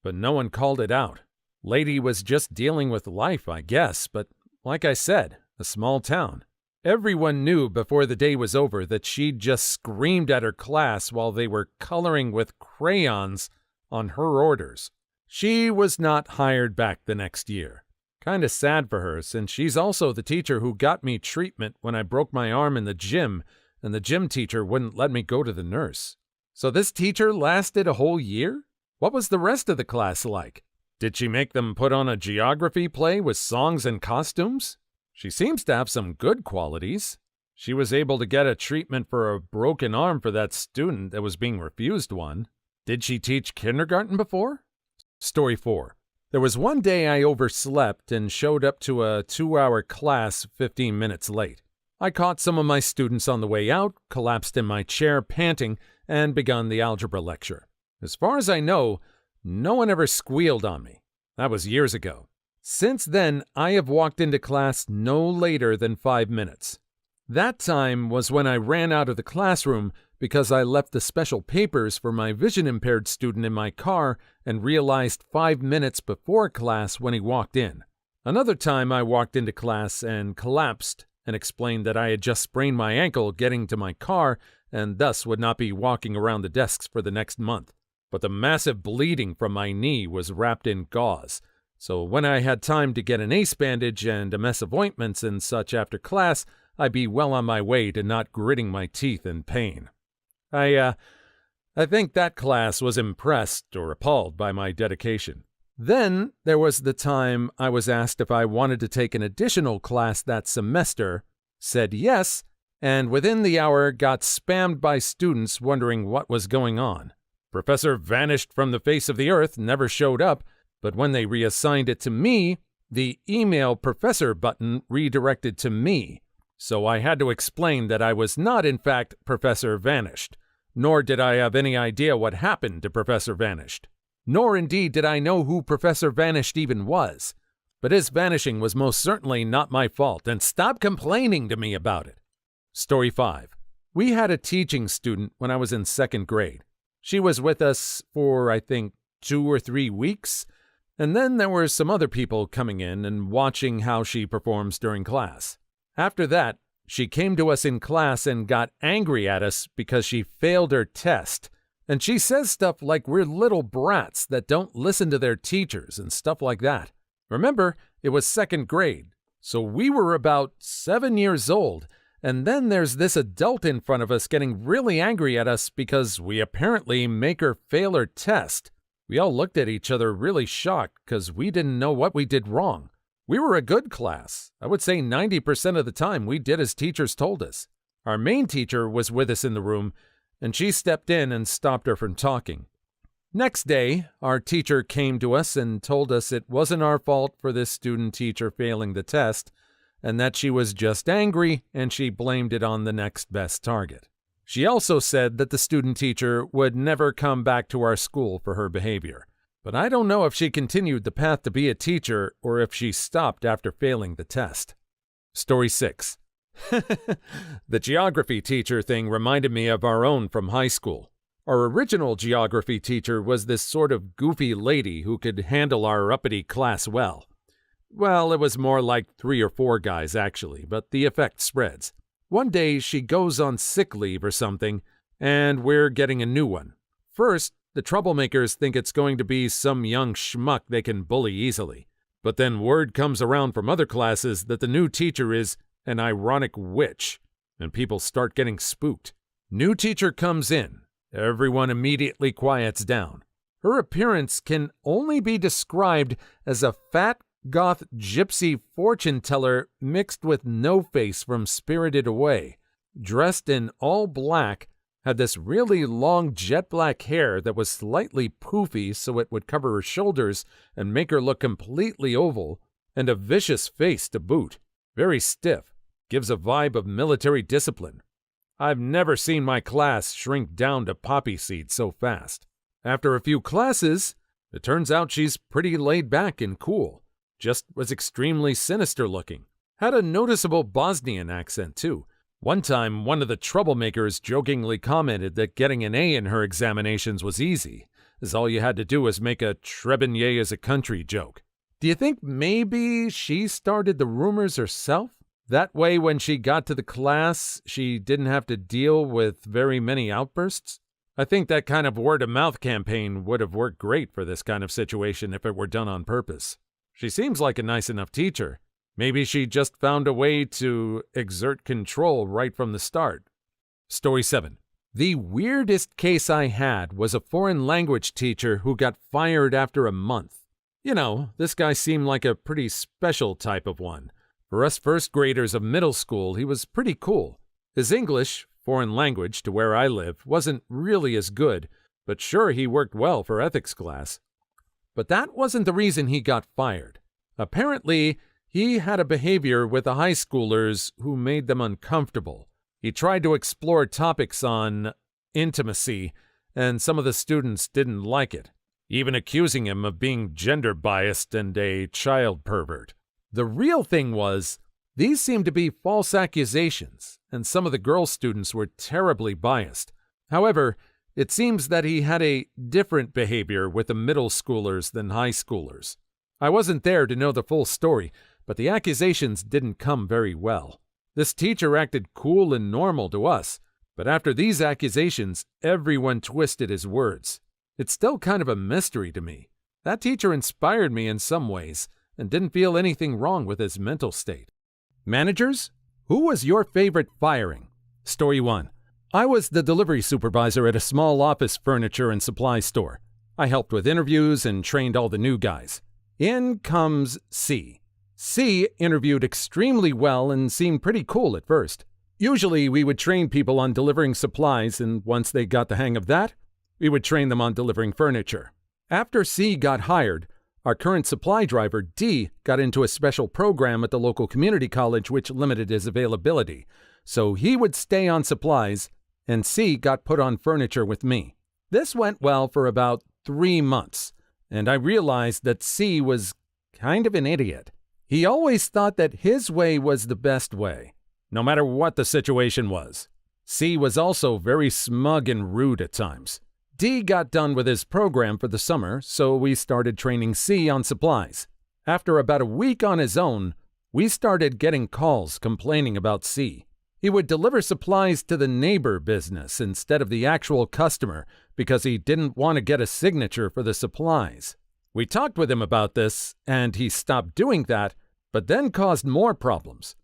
But no one called it out. Lady was just dealing with life, I guess, but like I said, a small town. Everyone knew before the day was over that she'd just screamed at her class while they were coloring with crayons on her orders. She was not hired back the next year. Kinda sad for her, since she's also the teacher who got me treatment when I broke my arm in the gym, and the gym teacher wouldn't let me go to the nurse. So this teacher lasted a whole year? What was the rest of the class like? Did she make them put on a geography play with songs and costumes? She seems to have some good qualities. She was able to get a treatment for a broken arm for that student that was being refused one. Did she teach kindergarten before? Story 4. There was one day I overslept and showed up to a 2-hour class 15 minutes late. I caught some of my students on the way out, collapsed in my chair panting, and begun the algebra lecture. As far as I know, no one ever squealed on me. That was years ago. Since then, I have walked into class no later than 5 minutes. That time was when I ran out of the classroom because I left the special papers for my vision-impaired student in my car and realized 5 minutes before class when he walked in. Another time I walked into class and collapsed and explained that I had just sprained my ankle getting to my car and thus would not be walking around the desks for the next month. But the massive bleeding from my knee was wrapped in gauze. So when I had time to get an ace bandage and a mess of ointments and such after class, I'd be well on my way to not gritting my teeth in pain. I think that class was impressed or appalled by my dedication. Then there was the time I was asked if I wanted to take an additional class that semester, said yes, and within the hour got spammed by students wondering what was going on. Professor vanished from the face of the earth, never showed up, but when they reassigned it to me, the email professor button redirected to me. So I had to explain that I was not, in fact, Professor Vanished, nor did I have any idea what happened to Professor Vanished. Nor indeed did I know who Professor Vanished even was. But his vanishing was most certainly not my fault, and stop complaining to me about it. Story 5. We had a teaching student when I was in 2nd grade. She was with us for, I think, 2 or 3 weeks, and then there were some other people coming in and watching how she performs during class. After that, she came to us in class and got angry at us because she failed her test. And she says stuff like we're little brats that don't listen to their teachers and stuff like that. Remember, it was 2nd grade, so we were about 7 years old, and then there's this adult in front of us getting really angry at us because we apparently make her fail her test. We all looked at each other really shocked because we didn't know what we did wrong. We were a good class. I would say 90% of the time we did as teachers told us. Our main teacher was with us in the room, and she stepped in and stopped her from talking. Next day, our teacher came to us and told us it wasn't our fault for this student teacher failing the test, and that she was just angry and she blamed it on the next best target. She also said that the student teacher would never come back to our school for her behavior. But I don't know if she continued the path to be a teacher or if she stopped after failing the test. Story 6. The geography teacher thing reminded me of our own from high school. Our original geography teacher was this sort of goofy lady who could handle our uppity class well. Well, it was more like 3 or 4 guys, actually, but the effect spreads. One day, she goes on sick leave or something, and we're getting a new one. First, the troublemakers think it's going to be some young schmuck they can bully easily. But then word comes around from other classes that the new teacher is an ironic witch, and people start getting spooked. New teacher comes in. Everyone immediately quiets down. Her appearance can only be described as a fat, goth gypsy fortune teller mixed with No-Face from Spirited Away. Dressed in all black, had this really long jet black hair that was slightly poofy so it would cover her shoulders and make her look completely oval, and a vicious face to boot. Very stiff. Gives a vibe of military discipline. I've never seen my class shrink down to poppy seed so fast. After a few classes, it turns out she's pretty laid back and cool. Just was extremely sinister looking. Had a noticeable Bosnian accent, too. One time, one of the troublemakers jokingly commented that getting an A in her examinations was easy, as all you had to do was make a Trebinje as a country joke. Do you think maybe she started the rumors herself? That way, when she got to the class, she didn't have to deal with very many outbursts? I think that kind of word-of-mouth campaign would have worked great for this kind of situation if it were done on purpose. She seems like a nice enough teacher. Maybe she just found a way to exert control right from the start. Story 7. The weirdest case I had was a foreign language teacher who got fired after a month. You know, this guy seemed like a pretty special type of one. For us first graders of middle school, he was pretty cool. His English, foreign language to where I live, wasn't really as good, but sure he worked well for ethics class. But that wasn't the reason he got fired. Apparently, he had a behavior with the high schoolers who made them uncomfortable. He tried to explore topics on intimacy, and some of the students didn't like it, even accusing him of being gender-biased and a child pervert. The real thing was, these seemed to be false accusations, and some of the girl students were terribly biased. However, it seems that he had a different behavior with the middle schoolers than high schoolers. I wasn't there to know the full story, but the accusations didn't come very well. This teacher acted cool and normal to us, but after these accusations, everyone twisted his words. It's still kind of a mystery to me. That teacher inspired me in some ways, and didn't feel anything wrong with his mental state. Managers? Who was your favorite firing? Story 1. I was the delivery supervisor at a small office furniture and supply store. I helped with interviews and trained all the new guys. In comes C. C interviewed extremely well and seemed pretty cool at first. Usually we would train people on delivering supplies, and once they got the hang of that, we would train them on delivering furniture. After C got hired, our current supply driver, D, got into a special program at the local community college which limited his availability, so he would stay on supplies, and C got put on furniture with me. This went well for about 3 months, and I realized that C was kind of an idiot. He always thought that his way was the best way, no matter what the situation was. C was also very smug and rude at times. D got done with his program for the summer, so we started training C on supplies. After about a week on his own, we started getting calls complaining about C. He would deliver supplies to the neighbor business instead of the actual customer because he didn't want to get a signature for the supplies. We talked with him about this, and he stopped doing that, but then caused more problems.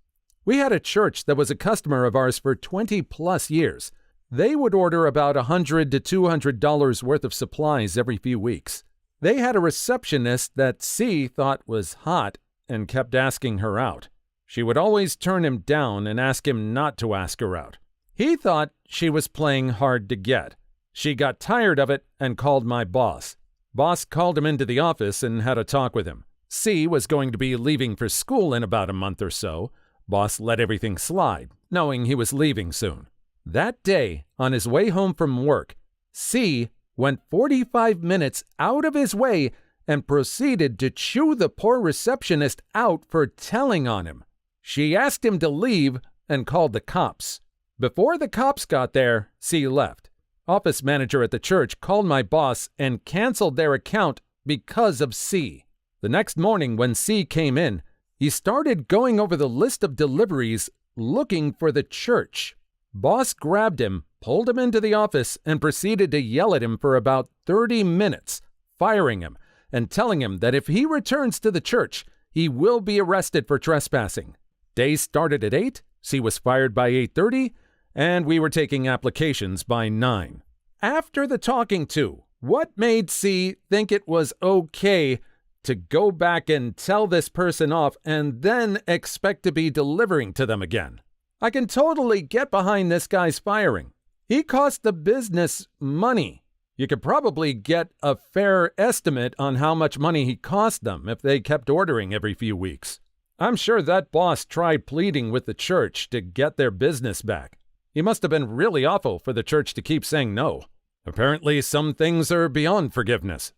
We had a church that was a customer of ours for 20-plus years. They would order about $100 to $200 worth of supplies every few weeks. They had a receptionist that C thought was hot and kept asking her out. She would always turn him down and ask him not to ask her out. He thought she was playing hard to get. She got tired of it and called my boss. Boss called him into the office and had a talk with him. C was going to be leaving for school in about a month or so. Boss let everything slide, knowing he was leaving soon. That day, on his way home from work, C went 45 minutes out of his way and proceeded to chew the poor receptionist out for telling on him. She asked him to leave and called the cops. Before the cops got there, C left. Office manager at the church called my boss and canceled their account because of C. The next morning when C came in, he started going over the list of deliveries looking for the church. Boss grabbed him, pulled him into the office, and proceeded to yell at him for about 30 minutes, firing him and telling him that if he returns to the church, he will be arrested for trespassing. Day started at 8, C was fired by 8:30, and we were taking applications by 9. After the talking to, what made C think it was okay to go back and tell this person off and then expect to be delivering to them again? I can totally get behind this guy's firing. He cost the business money. You could probably get a fair estimate on how much money he cost them if they kept ordering every few weeks. I'm sure that boss tried pleading with the church to get their business back. He must have been really awful for the church to keep saying no. Apparently, some things are beyond forgiveness.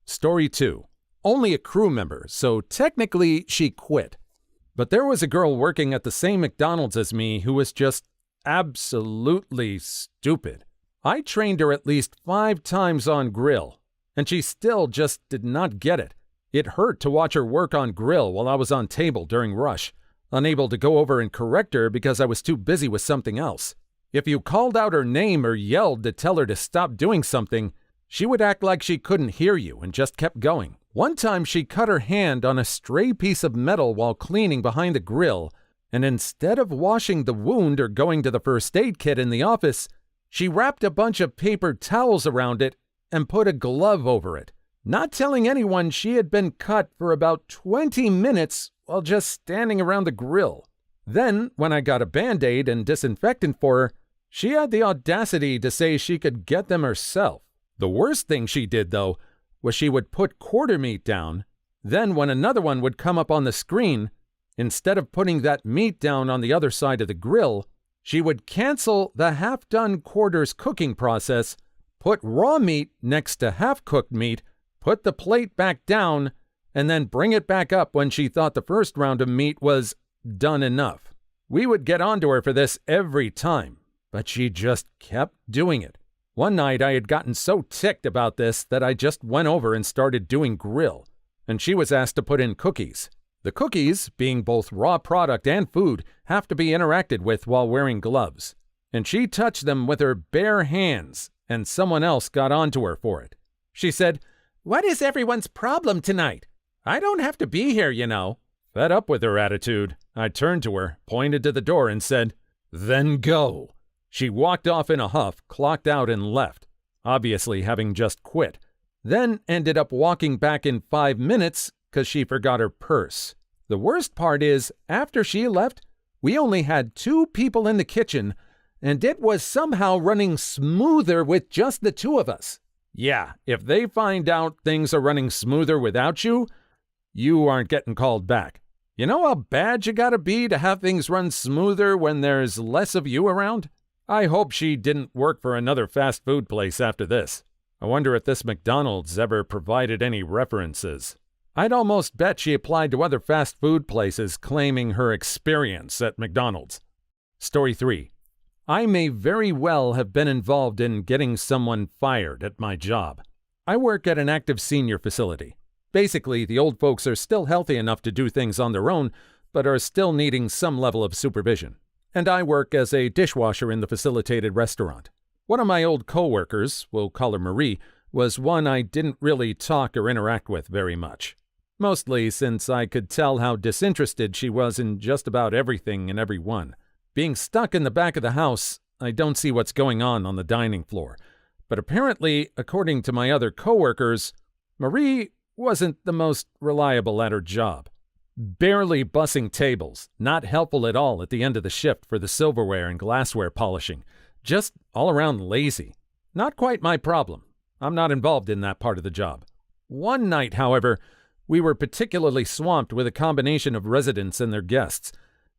Story 2. Only a crew member, so technically she quit. But there was a girl working at the same McDonald's as me who was just absolutely stupid. I trained her at least 5 times on grill, and she still just did not get it. It hurt to watch her work on grill while I was on table during rush, unable to go over and correct her because I was too busy with something else. If you called out her name or yelled to tell her to stop doing something, she would act like she couldn't hear you and just kept going. One time she cut her hand on a stray piece of metal while cleaning behind the grill, and instead of washing the wound or going to the first aid kit in the office, she wrapped a bunch of paper towels around it and put a glove over it, not telling anyone she had been cut for about 20 minutes while just standing around the grill. Then, when I got a Band-Aid and disinfectant for her, she had the audacity to say she could get them herself. The worst thing she did, though, was she would put quarter meat down. Then when another one would come up on the screen, instead of putting that meat down on the other side of the grill, she would cancel the half-done quarters cooking process, put raw meat next to half-cooked meat, put the plate back down, and then bring it back up when she thought the first round of meat was done enough. We would get onto her for this every time, but she just kept doing it. One night I had gotten so ticked about this that I just went over and started doing grill, and she was asked to put in cookies. The cookies, being both raw product and food, have to be interacted with while wearing gloves, and she touched them with her bare hands, and someone else got onto her for it. She said, "What is everyone's problem tonight? I don't have to be here, you know." Fed up with her attitude, I turned to her, pointed to the door, and said, "Then go." She walked off in a huff, clocked out, and left, obviously having just quit. Then ended up walking back in 5 minutes because she forgot her purse. The worst part is, after she left, we only had 2 people in the kitchen, and it was somehow running smoother with just the 2 of us. Yeah, if they find out things are running smoother without you, you aren't getting called back. You know how bad you gotta be to have things run smoother when there's less of you around? I hope she didn't work for another fast food place after this. I wonder if this McDonald's ever provided any references. I'd almost bet she applied to other fast food places claiming her experience at McDonald's. Story 3. I may very well have been involved in getting someone fired at my job. I work at an active senior facility. Basically, the old folks are still healthy enough to do things on their own, but are still needing some level of supervision. And I work as a dishwasher in the facilitated restaurant. One of my old coworkers, we'll call her Marie, was one I didn't really talk or interact with very much. Mostly since I could tell how disinterested she was in just about everything and everyone. Being stuck in the back of the house, I don't see what's going on the dining floor. But apparently, according to my other coworkers, Marie wasn't the most reliable at her job. Barely bussing tables, not helpful at all at the end of the shift for the silverware and glassware polishing. Just all around lazy. Not quite my problem. I'm not involved in that part of the job. One night, however, we were particularly swamped with a combination of residents and their guests,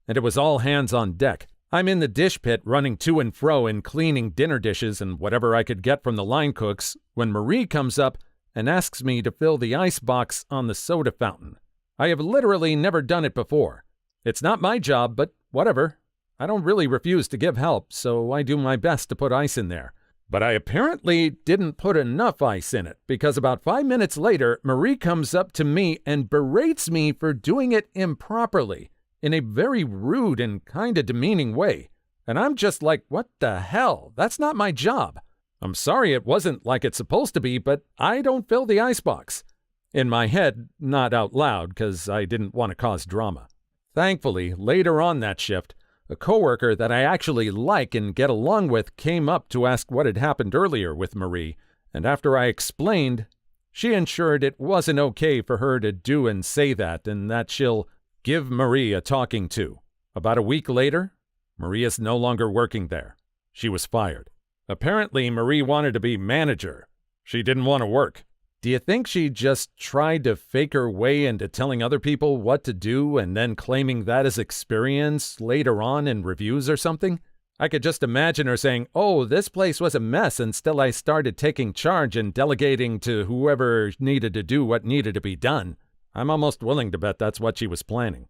and it was all hands on deck. I'm in the dish pit running to and fro and cleaning dinner dishes and whatever I could get from the line cooks when Marie comes up and asks me to fill the ice box on the soda fountain. I have literally never done it before. It's not my job, but whatever. I don't really refuse to give help, so I do my best to put ice in there. But I apparently didn't put enough ice in it, because about 5 minutes later, Marie comes up to me and berates me for doing it improperly, in a very rude and kind of demeaning way. And I'm just like, what the hell? That's not my job. I'm sorry it wasn't like it's supposed to be, but I don't fill the icebox. In my head, not out loud, because I didn't want to cause drama. Thankfully, later on that shift, a coworker that I actually like and get along with came up to ask what had happened earlier with Marie, and after I explained, she ensured it wasn't okay for her to do and say that, and that she'll give Marie a talking to. About a week later, Marie is no longer working there. She was fired. Apparently, Marie wanted to be manager. She didn't want to work. Do you think she just tried to fake her way into telling other people what to do and then claiming that as experience later on in reviews or something? I could just imagine her saying, "Oh, this place was a mess until I started taking charge and delegating to whoever needed to do what needed to be done." I'm almost willing to bet that's what she was planning.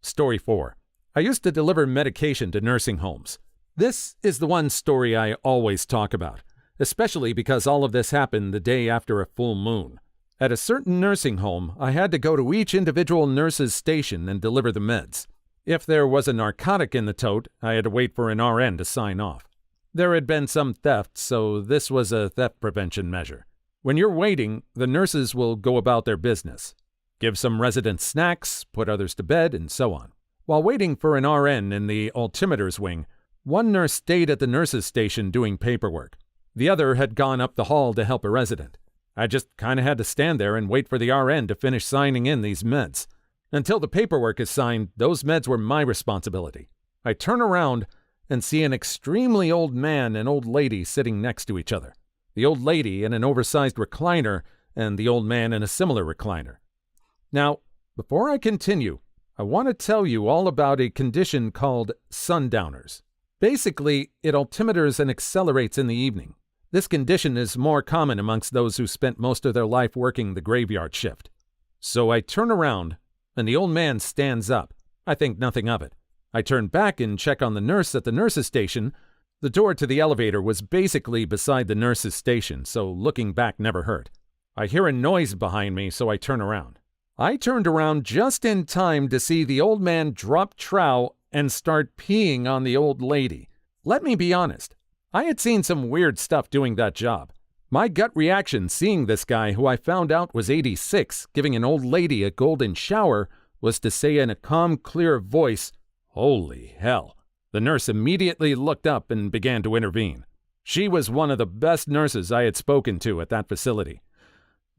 Story 4. I used to deliver medication to nursing homes. This is the one story I always talk about, especially because all of this happened the day after a full moon. At a certain nursing home, I had to go to each individual nurse's station and deliver the meds. If there was a narcotic in the tote, I had to wait for an RN to sign off. There had been some theft, so this was a theft prevention measure. When you're waiting, the nurses will go about their business. Give some residents snacks, put others to bed, and so on. While waiting for an RN in the altimeters wing, one nurse stayed at the nurse's station doing paperwork. The other had gone up the hall to help a resident. I just kind of had to stand there and wait for the RN to finish signing in these meds. Until the paperwork is signed, those meds were my responsibility. I turn around and see an extremely old man and old lady sitting next to each other. The old lady in an oversized recliner and the old man in a similar recliner. Now, before I continue, I want to tell you all about a condition called sundowners. Basically, it altimeters and accelerates in the evening. This condition is more common amongst those who spent most of their life working the graveyard shift. So I turn around, and the old man stands up. I think nothing of it. I turn back and check on the nurse at the nurse's station. The door to the elevator was basically beside the nurse's station, so looking back never hurt. I hear a noise behind me, so I turn around. I turned around just in time to see the old man drop trow and start peeing on the old lady. Let me be honest. I had seen some weird stuff doing that job. My gut reaction seeing this guy, who I found out was 86, giving an old lady a golden shower, was to say in a calm, clear voice, "Holy hell." The nurse immediately looked up and began to intervene. She was one of the best nurses I had spoken to at that facility.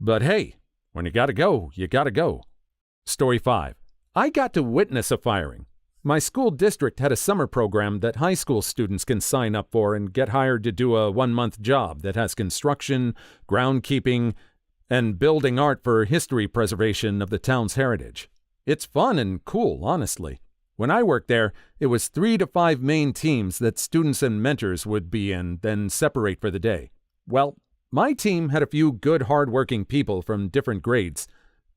But hey, when you gotta go, you gotta go. Story 5. I got to witness a firing. My school district had a summer program that high school students can sign up for and get hired to do a 1-month job that has construction, groundkeeping, and building art for history preservation of the town's heritage. It's fun and cool, honestly. When I worked there, it was 3 to 5 main teams that students and mentors would be in, then separate for the day. Well, my team had a few good, hard-working people from different grades,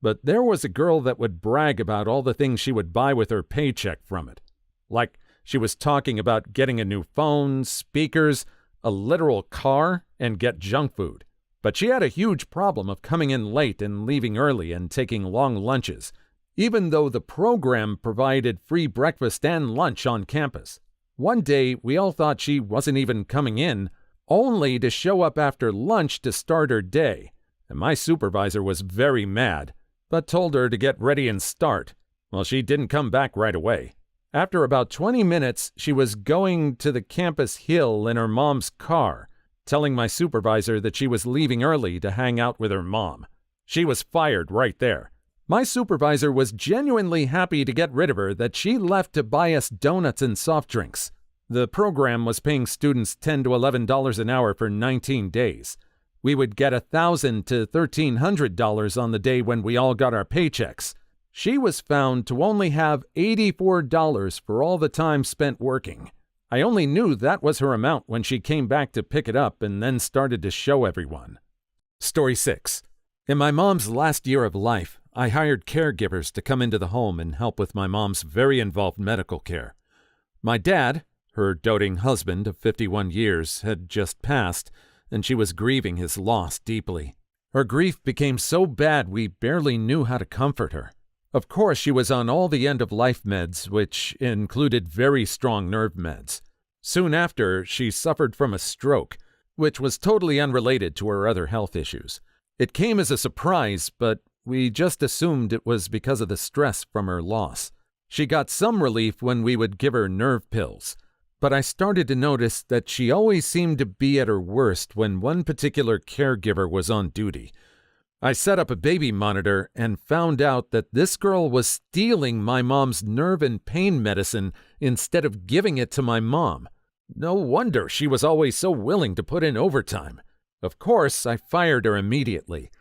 but there was a girl that would brag about all the things she would buy with her paycheck from it. Like, she was talking about getting a new phone, speakers, a literal car, and get junk food. But she had a huge problem of coming in late and leaving early and taking long lunches, even though the program provided free breakfast and lunch on campus. One day, we all thought she wasn't even coming in, only to show up after lunch to start her day. And my supervisor was very mad, but told her to get ready and start. Well, she didn't come back right away. After about 20 minutes, she was going to the campus hill in her mom's car, telling my supervisor that she was leaving early to hang out with her mom. She was fired right there. My supervisor was genuinely happy to get rid of her that she left to buy us donuts and soft drinks. The program was paying students $10 to $11 an hour for 19 days. We would get $1,000 to $1,300 on the day when we all got our paychecks. She was found to only have $84 for all the time spent working. I only knew that was her amount when she came back to pick it up and then started to show everyone. Story 6. In my mom's last year of life, I hired caregivers to come into the home and help with my mom's very involved medical care. My dad, her doting husband of 51 years, had just passed, and she was grieving his loss deeply. Her grief became so bad we barely knew how to comfort her. Of course, she was on all the end-of-life meds, which included very strong nerve meds. Soon after, she suffered from a stroke, which was totally unrelated to her other health issues. It came as a surprise, but we just assumed it was because of the stress from her loss. She got some relief when we would give her nerve pills, but I started to notice that she always seemed to be at her worst when one particular caregiver was on duty. I set up a baby monitor and found out that this girl was stealing my mom's nerve and pain medicine instead of giving it to my mom. No wonder she was always so willing to put in overtime. Of course, I fired her immediately.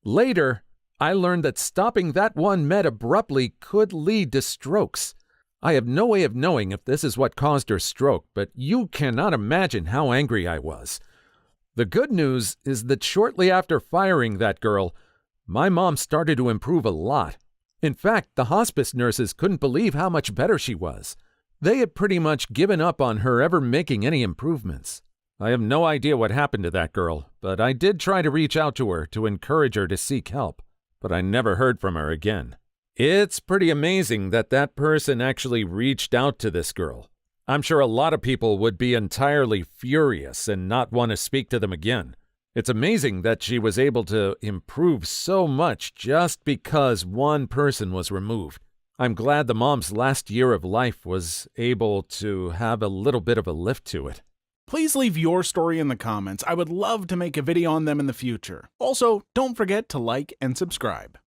Later, I learned that stopping that one med abruptly could lead to strokes. I have no way of knowing if this is what caused her stroke, but you cannot imagine how angry I was. The good news is that shortly after firing that girl, my mom started to improve a lot. In fact, the hospice nurses couldn't believe how much better she was. They had pretty much given up on her ever making any improvements. I have no idea what happened to that girl, but I did try to reach out to her to encourage her to seek help, but I never heard from her again. It's pretty amazing that that person actually reached out to this girl. I'm sure a lot of people would be entirely furious and not want to speak to them again. It's amazing that she was able to improve so much just because one person was removed. I'm glad the mom's last year of life was able to have a little bit of a lift to it. Please leave your story in the comments. I would love to make a video on them in the future. Also, don't forget to like and subscribe.